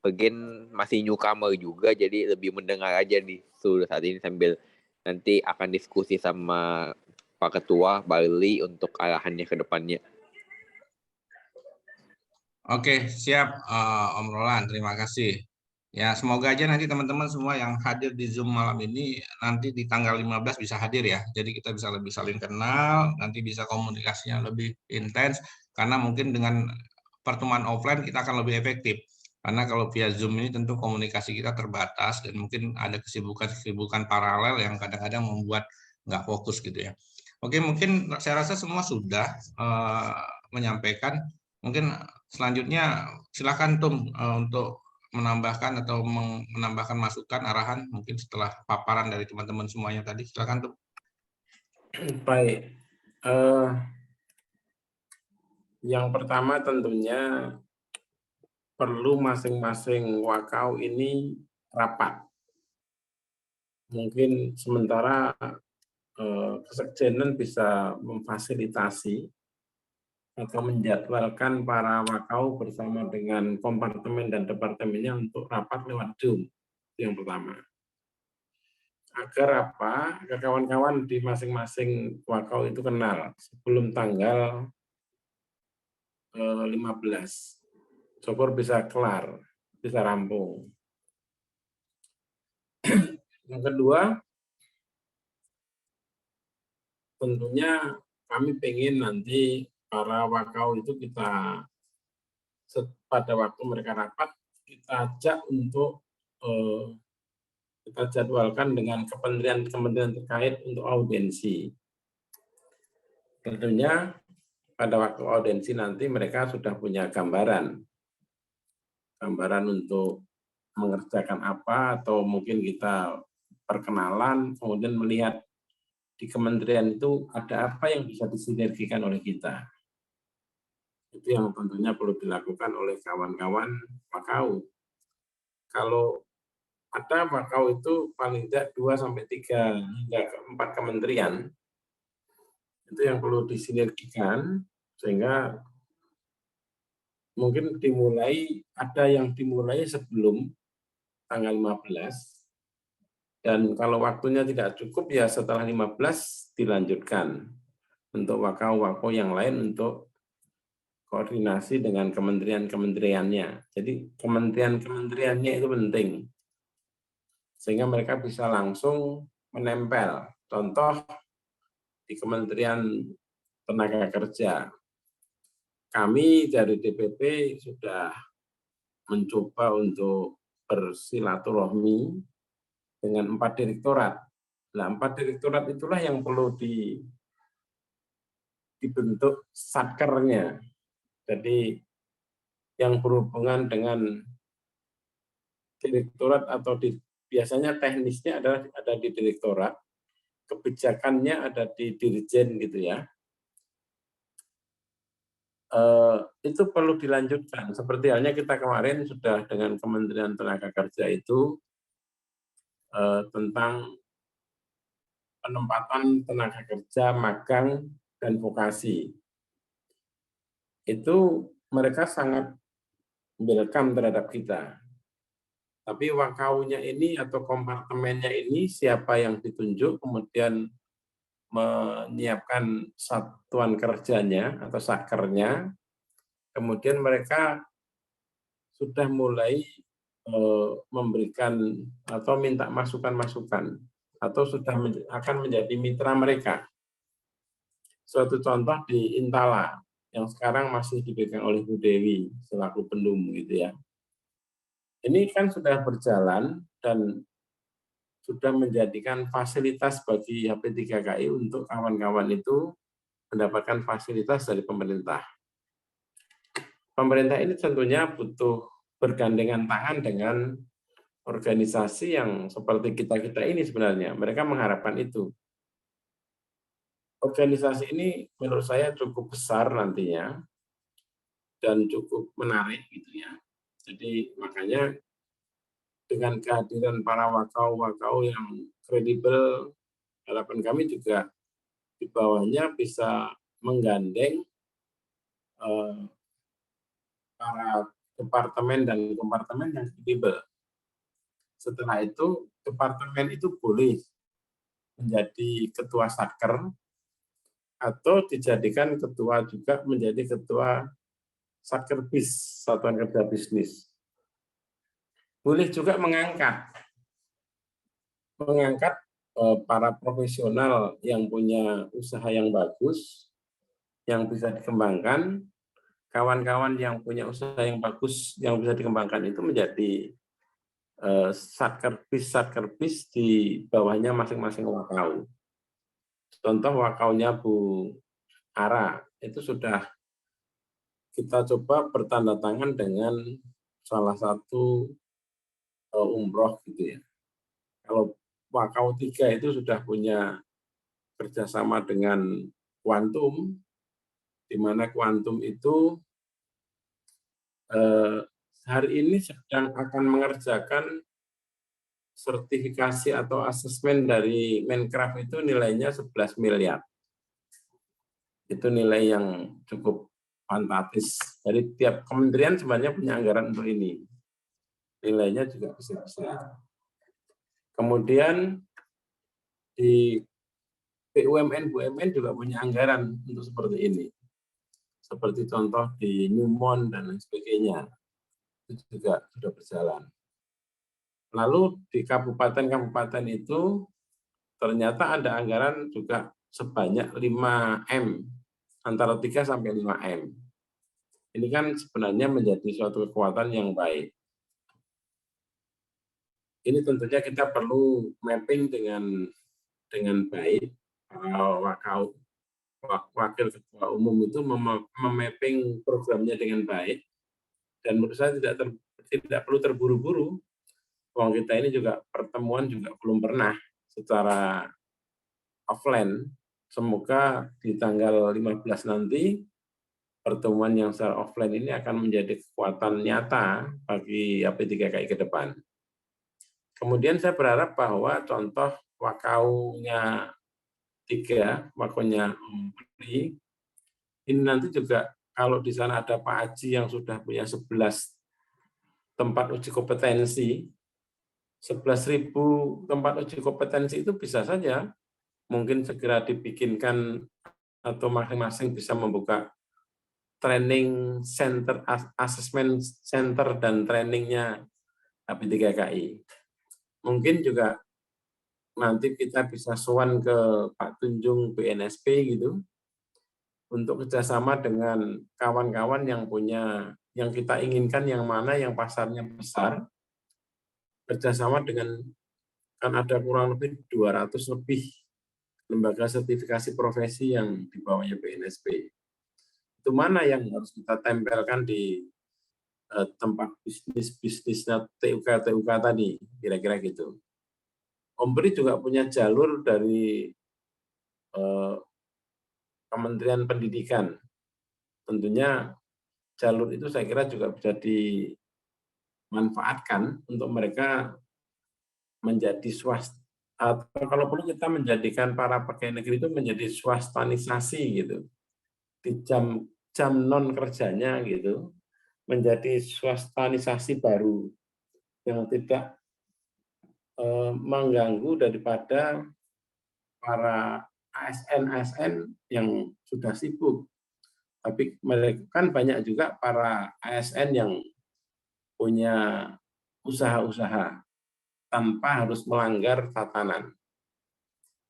masih newcomer juga, jadi lebih mendengar aja nih saat ini sambil nanti akan diskusi sama Pak Ketua Barli untuk arahannya ke depannya. Oke, siap Om Roland, terima kasih. Ya, semoga aja nanti teman-teman semua yang hadir di Zoom malam ini nanti di tanggal 15 bisa hadir ya. Jadi kita bisa lebih saling kenal, nanti bisa komunikasinya lebih intens, karena mungkin dengan pertemuan offline kita akan lebih efektif. Karena kalau via Zoom ini tentu komunikasi kita terbatas dan mungkin ada kesibukan paralel yang kadang-kadang membuat nggak fokus gitu ya. Oke, mungkin saya rasa semua sudah menyampaikan. Mungkin selanjutnya silakan Tum untuk menambahkan atau menambahkan masukan arahan mungkin setelah paparan dari teman-teman semuanya tadi. Silakan Tum. Baik. Yang pertama tentunya perlu masing-masing WKU ini rapat. Mungkin sementara Kesekjenan bisa memfasilitasi atau menjadwalkan para WKU bersama dengan kompartemen dan departemennya untuk rapat lewat Zoom. Itu yang pertama. Agar apa? Agar kawan-kawan di masing-masing WKU itu kenal sebelum tanggal 15. Syukur bisa kelar, bisa rampung. Yang kedua, tentunya kami pengen nanti para wakau itu kita pada waktu mereka rapat, kita ajak untuk kita jadwalkan dengan kementerian terkait untuk audiensi. Tentunya pada waktu audiensi nanti mereka sudah punya gambaran untuk mengerjakan apa, atau mungkin kita perkenalan, kemudian melihat di kementerian itu ada apa yang bisa disinergikan oleh kita. Itu yang tentunya perlu dilakukan oleh kawan-kawan wakau. Kalau ada wakau itu paling tidak 2-3 hingga 4 kementerian, itu yang perlu disinergikan, sehingga mungkin ada yang dimulai sebelum tanggal 15, dan kalau waktunya tidak cukup ya setelah 15 dilanjutkan untuk wakau-wakau yang lain untuk koordinasi dengan kementerian-kementeriannya. Jadi kementerian-kementeriannya itu penting, sehingga mereka bisa langsung menempel. Contoh di Kementerian Tenaga Kerja, kami dari DPP sudah mencoba untuk bersilaturahmi dengan 4 direktorat. Nah, 4 direktorat itulah yang perlu dibentuk satkernya. Jadi yang berhubungan dengan direktorat atau biasanya teknisnya ada di direktorat, kebijakannya ada di dirjen gitu ya. Itu perlu dilanjutkan. Seperti halnya kita kemarin sudah dengan Kementerian Tenaga Kerja itu tentang penempatan tenaga kerja magang dan vokasi. Itu mereka sangat welcome terhadap kita. Tapi wakaunya ini atau kompartemennya ini siapa yang ditunjuk, kemudian menyiapkan satuan kerjanya atau satkernya, kemudian mereka sudah mulai memberikan atau minta masukan-masukan, atau sudah akan menjadi mitra mereka. Suatu contoh di Intala, yang sekarang masih dipegang oleh Bu Dewi selaku pendum gitu ya. Ini kan sudah berjalan dan sudah menjadikan fasilitas bagi HP3KI untuk kawan-kawan itu mendapatkan fasilitas dari pemerintah. Pemerintah ini tentunya butuh bergandengan tangan dengan organisasi yang seperti kita-kita ini sebenarnya. Mereka mengharapkan itu. Organisasi ini menurut saya cukup besar nantinya dan cukup menarik gitu ya. Jadi makanya dengan kehadiran para wakau-wakau yang kredibel, harapan kami juga di bawahnya bisa menggandeng para departemen dan kompartemen yang kredibel. Setelah itu, departemen itu boleh menjadi ketua satker atau dijadikan ketua juga menjadi ketua satkerbis, satuan kerja bisnis. Boleh juga mengangkat para profesional yang punya usaha yang bagus, yang bisa dikembangkan, kawan-kawan yang punya usaha yang bagus, yang bisa dikembangkan itu menjadi satkerbis di bawahnya masing-masing wakau. Contoh wakaunya Bu Ara, itu sudah kita coba bertanda tangan dengan salah satu umroh gitu ya. Kalau wakau 3 itu sudah punya kerjasama dengan Quantum, di mana Quantum itu hari ini sedang akan mengerjakan sertifikasi atau asesmen dari Menkraf itu nilainya 11 miliar. Itu nilai yang cukup fantastis. Dari tiap kementerian sebenarnya punya anggaran untuk ini. Nilainya juga besar. Kemudian di BUMN juga punya anggaran untuk seperti ini. Seperti contoh di Newmont dan lain sebagainya. Itu juga sudah berjalan. Lalu di kabupaten-kabupaten itu ternyata ada anggaran juga sebanyak 5M, antara 3 sampai 5M. Ini kan sebenarnya menjadi suatu kekuatan yang baik. Ini tentunya kita perlu mapping dengan baik. Wakil ketua umum itu memapping programnya dengan baik, dan menurut saya tidak perlu terburu-buru. Wong kita ini juga pertemuan juga belum pernah secara offline. Semoga di tanggal 15 nanti pertemuan yang secara offline ini akan menjadi kekuatan nyata bagi AP3KI ke depan. Kemudian saya berharap bahwa contoh wakaunya 3, wakaunya Ompri, ini nanti juga kalau di sana ada Pak Haji yang sudah punya 11 tempat uji kompetensi, 11.000 tempat uji kompetensi itu bisa saja mungkin segera dibikinkan atau masing-masing bisa membuka training center, assessment center dan trainingnya AP3KI. Mungkin juga nanti kita bisa sowan ke Pak Tunjung BNSP gitu untuk kerjasama dengan kawan-kawan yang punya, yang kita inginkan yang mana yang pasarnya besar, kerjasama dengan, kan ada kurang lebih 200 lebih lembaga sertifikasi profesi yang di bawahnya BNSP. Itu mana yang harus kita tempelkan di tempat bisnisnya TUK tadi, kira-kira gitu. Ompri juga punya jalur dari Kementerian Pendidikan. Tentunya jalur itu saya kira juga bisa dimanfaatkan untuk mereka menjadi swasta, atau kalau perlu kita menjadikan para pegawai negeri itu menjadi swastanisasi gitu. Di jam non kerjanya gitu, menjadi swastanisasi baru yang tidak mengganggu daripada para ASN yang sudah sibuk. Tapi mereka kan banyak juga para ASN yang punya usaha-usaha tanpa harus melanggar tatanan.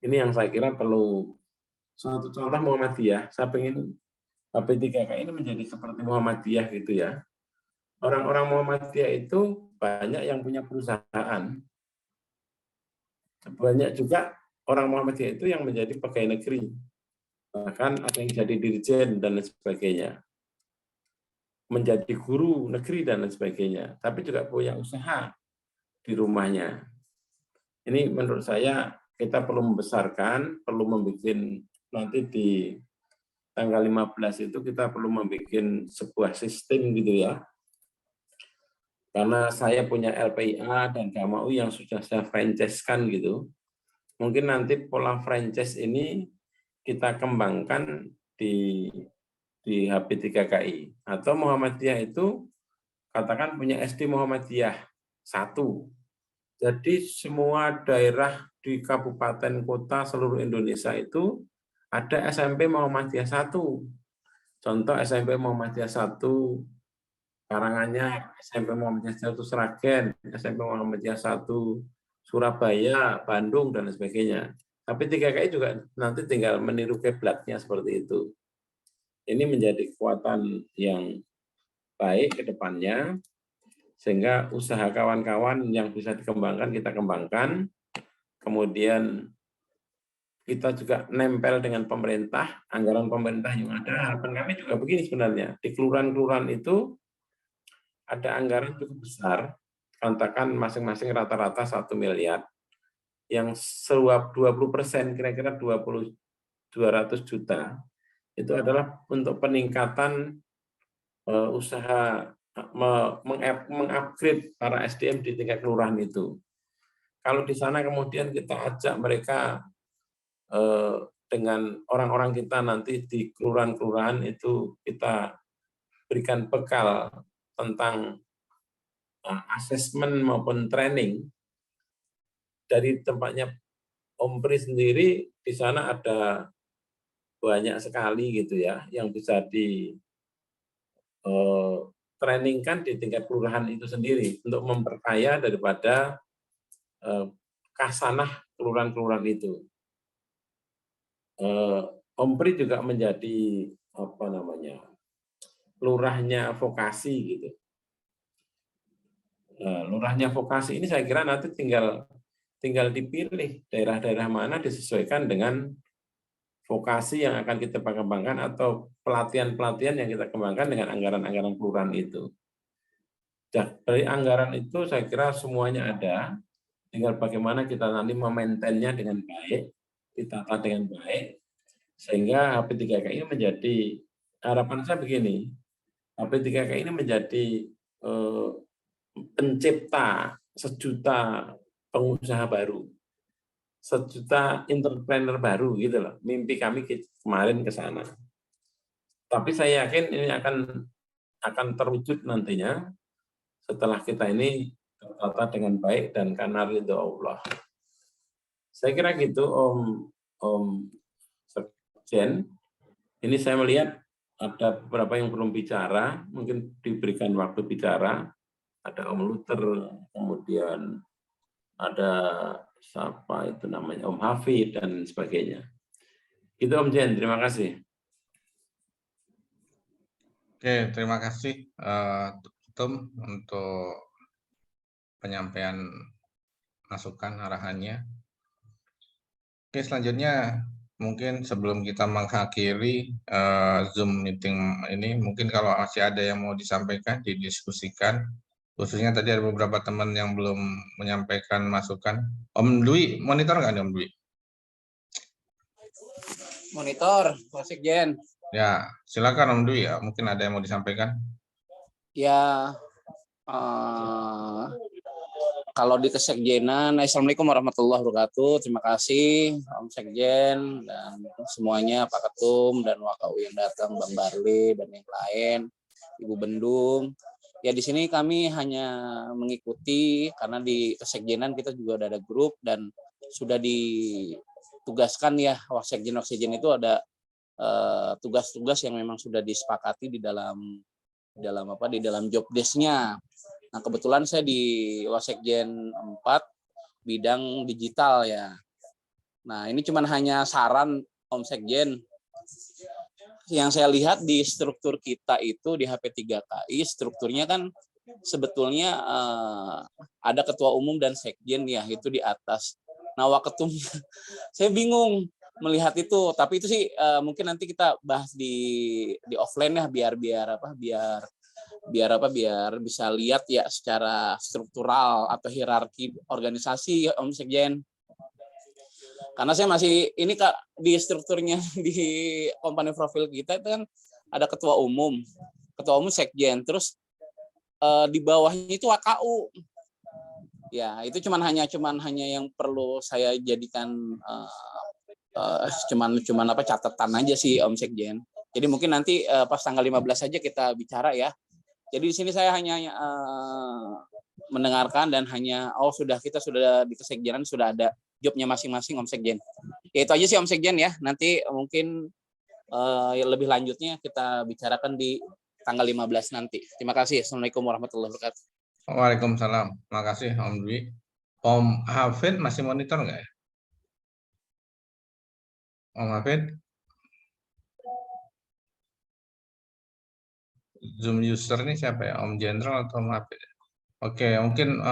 Ini yang saya kira perlu. Suatu contoh Muhammadiyah, saya ingin AP3KI ini menjadi seperti Muhammadiyah gitu ya. Orang-orang Muhammadiyah itu banyak yang punya perusahaan. Banyak juga orang Muhammadiyah itu yang menjadi pegawai negeri. Bahkan ada yang jadi dirjen dan lain sebagainya. Menjadi guru negeri dan lain sebagainya. Tapi juga punya usaha di rumahnya. Ini menurut saya kita perlu membesarkan, perlu membuat nanti di tanggal 15 itu kita perlu membuat sebuah sistem gitu ya. Karena saya punya LPIA dan KMAU yang sudah saya franchise-kan gitu. Mungkin nanti pola franchise ini kita kembangkan di HP3KI. Atau Muhammadiyah itu katakan punya SD Muhammadiyah 1. Jadi semua daerah di kabupaten kota seluruh Indonesia itu ada SMP Muhammadiyah 1. Contoh SMP Muhammadiyah 1 Karanganyar, SMP Muhammadiyah 1 Sragen, SMP Muhammadiyah 1 Surabaya, Bandung, dan sebagainya. Tapi 3KI juga nanti tinggal meniru kiblatnya seperti itu. Ini menjadi kekuatan yang baik ke depannya, sehingga usaha kawan-kawan yang bisa dikembangkan, kita kembangkan. Kemudian kita juga nempel dengan pemerintah, anggaran pemerintah yang ada. Harapan kami juga begini sebenarnya, di kelurahan-kelurahan itu ada anggaran cukup besar, katakan masing-masing rata-rata 1 miliar, yang seluap 20%, kira-kira 200 juta, itu adalah untuk peningkatan usaha mengupgrade para SDM di tingkat kelurahan itu. Kalau di sana kemudian kita ajak mereka dengan orang-orang kita nanti di kelurahan-kelurahan itu kita berikan bekal tentang asesmen maupun training dari tempatnya Ompri sendiri, di sana ada banyak sekali gitu ya yang bisa di trainingkan di tingkat kelurahan itu sendiri untuk memperkaya daripada kasanah kelurahan-kelurahan itu. Om Pri juga menjadi apa namanya, lurahnya vokasi gitu. Lurahnya vokasi ini saya kira nanti tinggal dipilih daerah-daerah mana disesuaikan dengan vokasi yang akan kita kembangkan atau pelatihan-pelatihan yang kita kembangkan dengan anggaran-anggaran kelurahan itu. Dari anggaran itu saya kira semuanya ada, tinggal bagaimana kita nanti memaintainnya dengan baik, ditata dengan baik, sehingga HP3K ini menjadi, harapan saya begini, HP3K ini menjadi pencipta 1 juta pengusaha baru, 1 juta entrepreneur baru gitu loh. Mimpi kami kemarin ke sana. Tapi saya yakin ini akan terwujud nantinya setelah kita ini tertata dengan baik dan karena ridho Allah. Saya kira gitu Om Sekjen. Ini saya melihat ada beberapa yang belum bicara, mungkin diberikan waktu bicara. Ada Om Luther, kemudian ada siapa itu namanya, Om Hafid dan sebagainya. Itu Om Jen, terima kasih. Oke, terima kasih Ketum untuk penyampaian masukan arahannya. Oke, selanjutnya mungkin sebelum kita mengakhiri Zoom meeting ini, mungkin kalau masih ada yang mau disampaikan, didiskusikan. Khususnya tadi ada beberapa teman yang belum menyampaikan masukan. Om Dwi, monitor nggak nih Om Dwi? Monitor, Pak Sekjen. Ya, silakan Om Dwi ya. Mungkin ada yang mau disampaikan. Ya, kalau di Kesekjenan, Assalamualaikum warahmatullahi wabarakatuh. Terima kasih Om Sekjen dan semuanya, Pak Ketum dan WKU yang datang, Bang Barli dan yang lain, Ibu Bendung. Ya di sini kami hanya mengikuti karena di Kesekjenan kita juga ada grup dan sudah ditugaskan ya Wasekjen itu ada tugas-tugas yang memang sudah disepakati di dalam job desk-nya. Nah, kebetulan saya di Wasekjen 4 bidang digital ya. Nah, ini cuman hanya saran Om Sekjen. Yang saya lihat di struktur kita itu di HP3KI, strukturnya kan sebetulnya ada ketua umum dan sekjen ya, itu di atas. Nah, waketum saya bingung melihat itu, tapi itu sih mungkin nanti kita bahas di offline ya biar bisa lihat ya secara struktural atau hierarki organisasi Om Sekjen. Karena saya masih ini Kak di strukturnya di company profil kita itu kan ada ketua umum sekjen, terus di bawahnya itu WKU. Ya, itu cuman hanya yang perlu saya jadikan cuman catatan aja sih Om Sekjen. Jadi mungkin nanti pas tanggal 15 saja kita bicara ya. Jadi di sini saya hanya mendengarkan dan hanya kita sudah di Kesekjenan sudah ada jobnya masing-masing Om Sekjen. Ya itu aja sih Om Sekjen ya. Nanti mungkin lebih lanjutnya kita bicarakan di tanggal 15 nanti. Terima kasih. Assalamualaikum warahmatullahi wabarakatuh. Waalaikumsalam. Terima kasih Om Dwi. Om Hafid masih monitor nggak ya? Om Hafid? Zoom user ini siapa ya? Om Jenderal atau Om Hafid? Oke, mungkin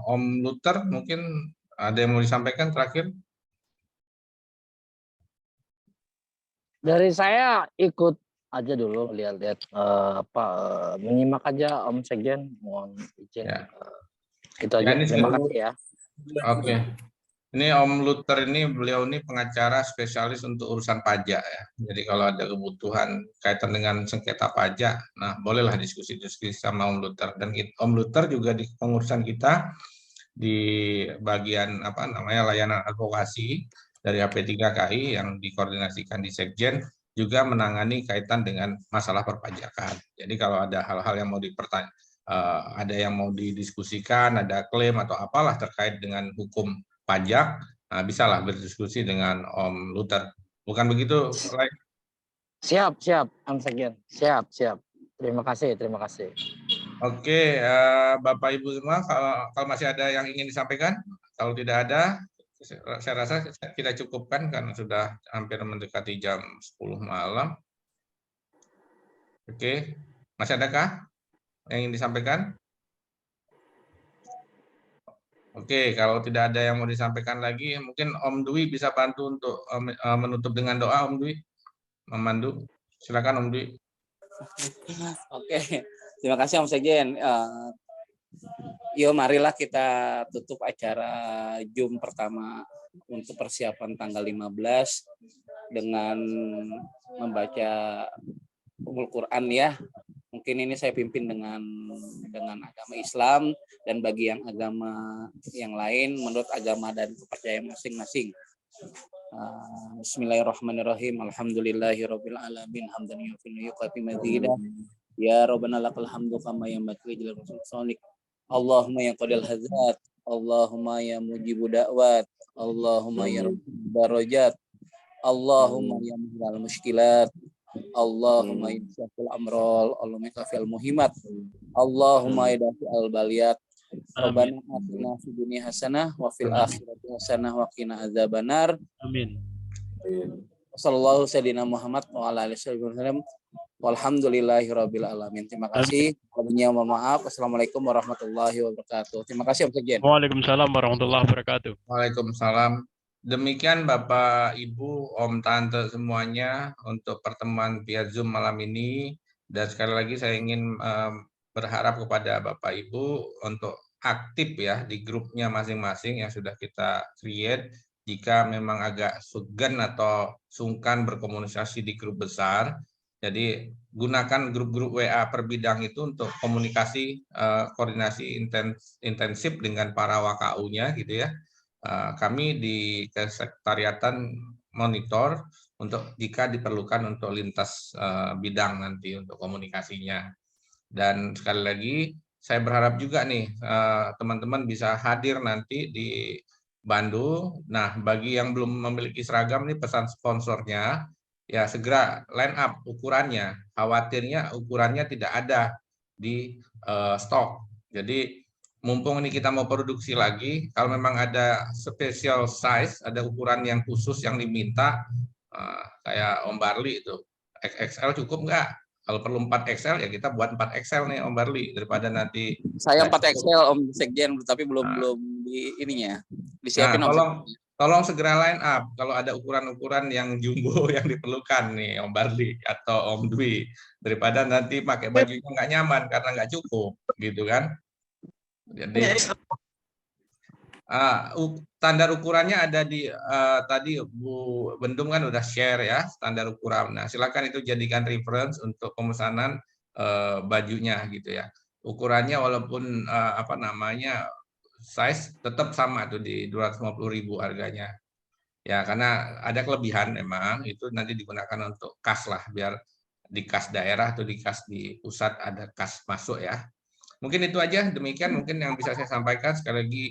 Om Luther mungkin ada yang mau disampaikan terakhir? Dari saya ikut aja dulu lihat-lihat menyimak aja Om Sekjen, mohon izin. Ya. Itu aja. Ya, terima kasih ya. Oke. Ini Om Luther ini beliau ini pengacara spesialis untuk urusan pajak ya. Jadi kalau ada kebutuhan kaitan dengan sengketa pajak, nah bolehlah diskusi-diskusi sama Om Luther. Dan Om Luther juga di pengurusan kita di bagian layanan advokasi dari HP3KI yang dikoordinasikan di Sekjen juga menangani kaitan dengan masalah perpajakan. Jadi kalau ada hal-hal yang mau ada yang mau didiskusikan, ada klaim atau apalah terkait dengan hukum pajak, nah, bisalah berdiskusi dengan Om Luther. Bukan begitu, Lai? Siap, Om Sekjen. Siap. Terima kasih. Oke, Bapak Ibu semua, kalau masih ada yang ingin disampaikan, Kalau tidak ada, saya rasa kita cukupkan karena sudah hampir mendekati jam 10 malam. Oke, masih adakah yang ingin disampaikan? Oke, kalau tidak ada yang mau disampaikan lagi, mungkin Om Dwi bisa bantu untuk menutup dengan doa, Om Dwi. Memandu. Silakan Om Dwi. Oke, terima kasih Om Sekjen. Yuk marilah kita tutup acara Zoom pertama untuk persiapan tanggal 15 dengan membaca Ummul Quran ya. Mungkin ini saya pimpin dengan agama Islam, dan bagi yang agama yang lain menurut agama dan kepercayaan masing-masing. Bismillahirrahmanirrahim. Alhamdulillahirabbil alamin. Hamdan yuqati madzidah. Ya Rabbana lakal hamdu kama yanbaghi li jalali. Allahumma ya qadil hadzat. Allahumma ya mujibu da'wat. Allahumma ya rabbul darajat. Allahumma ya muhlal mushkilat. Allahumma ya syafil amrol. Allahumma ya kafil muhimat. Allahumma ya dafi'al baliyat. Rabbana atina fid dunya hasanah wa fil akhirati hasanah wa qina adzabannar. Amin. Sallallahu sayyidina Muhammad wa ala alihi wasallam. Walhamdulillahirabbil alamin. Terima kasih. Mohon maaf. Assalamualaikum warahmatullahi wabarakatuh. Terima kasih Om Sekjen. Waalaikumsalam warahmatullahi wabarakatuh. Waalaikumsalam. Demikian Bapak, Ibu, Om, Tante semuanya untuk pertemuan via Zoom malam ini. Dan sekali lagi saya ingin berharap kepada Bapak Ibu untuk aktif ya di grupnya masing-masing yang sudah kita create. Jika memang agak segan atau sungkan berkomunikasi di grup besar, jadi gunakan grup-grup WA per bidang itu untuk komunikasi, koordinasi intensif dengan para WKU-nya gitu ya. Kami di Kesekretariatan monitor untuk jika diperlukan untuk lintas bidang nanti untuk komunikasinya. Dan sekali lagi saya berharap juga nih teman-teman bisa hadir nanti di Bandung. Nah, bagi yang belum memiliki seragam nih pesan sponsornya ya segera line up ukurannya. Khawatirnya ukurannya tidak ada di stok. Jadi mumpung ini kita mau produksi lagi, kalau memang ada special size, ada ukuran yang khusus yang diminta, kayak Om Barli itu, XXL cukup nggak? Kalau perlu 4XL ya kita buat 4XL nih Om Barli, daripada nanti Saya 4XL Om Sekjen, tapi belum di ininya disiapin. Nah, tolong segera line up kalau ada ukuran-ukuran yang jumbo yang diperlukan nih Om Barli atau Om Dwi, daripada nanti pakai bajunya nggak nyaman karena nggak cukup, gitu kan? Jadi standar ukurannya ada di tadi Bu Bendum kan udah share ya standar ukuran. Nah, silakan itu jadikan reference untuk pemesanan bajunya gitu ya. Ukurannya walaupun size tetap sama tuh di 250.000 harganya. Ya, karena ada kelebihan memang itu nanti digunakan untuk kas lah, biar di kas daerah atau di kas di pusat ada kas masuk ya. Mungkin itu aja, demikian mungkin yang bisa saya sampaikan. Sekali lagi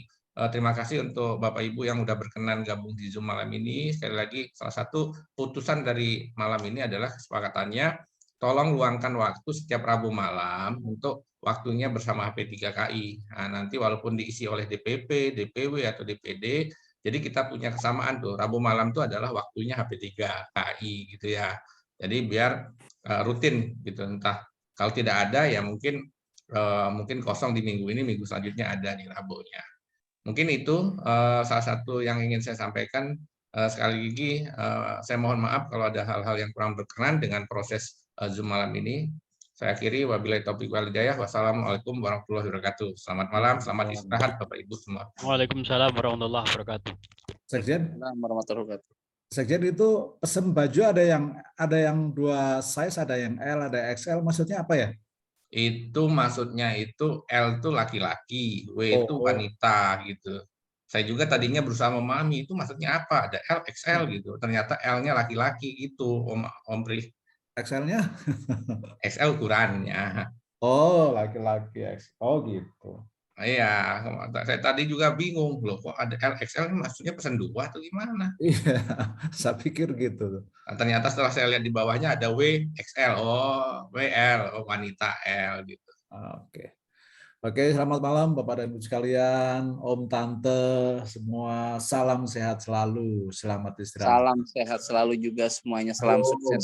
terima kasih untuk Bapak Ibu yang sudah berkenan gabung di Zoom malam ini. Sekali lagi salah satu putusan dari malam ini adalah kesepakatannya tolong luangkan waktu setiap Rabu malam untuk waktunya bersama HP3KI. Nah, nanti walaupun diisi oleh DPP, DPW atau DPD, jadi kita punya kesamaan tuh. Rabu malam itu adalah waktunya HP3KI gitu ya. Jadi biar rutin gitu. Entah kalau tidak ada ya mungkin kosong di minggu ini, minggu selanjutnya ada di Rabunya. Mungkin itu salah satu yang ingin saya sampaikan. Sekali lagi saya mohon maaf kalau ada hal-hal yang kurang berkenan dengan proses Zoom malam ini. Saya akhiri, wabillahi taufiq wal hidayah. Wassalamualaikum warahmatullahi wabarakatuh. Selamat malam, selamat istirahat Bapak Ibu semua. Waalaikumsalam warahmatullahi wabarakatuh. Sekjen, warahmatullahi wabarakatuh. Sekjen itu pesen baju ada yang 2 size, ada yang L, ada XL, maksudnya apa ya? Itu maksudnya itu L itu laki-laki, W itu wanita gitu. Saya juga tadinya berusaha memahami itu maksudnya apa, ada L, XL gitu. Ternyata L-nya laki-laki gitu, Om Pri. XL-nya? XL ukurannya. Oh, laki-laki. Oh gitu. Iya, saya tadi juga bingung loh, kok ada L, XL maksudnya pesan 2 atau gimana? Iya, saya pikir gitu. Nah, ternyata setelah saya lihat di bawahnya ada W, XL, WL, wanita L gitu. Oke. Oke, selamat malam Bapak dan Ibu sekalian, Om, Tante, semua salam sehat selalu, selamat istirahat. Salam sehat selalu juga semuanya, salam sukses.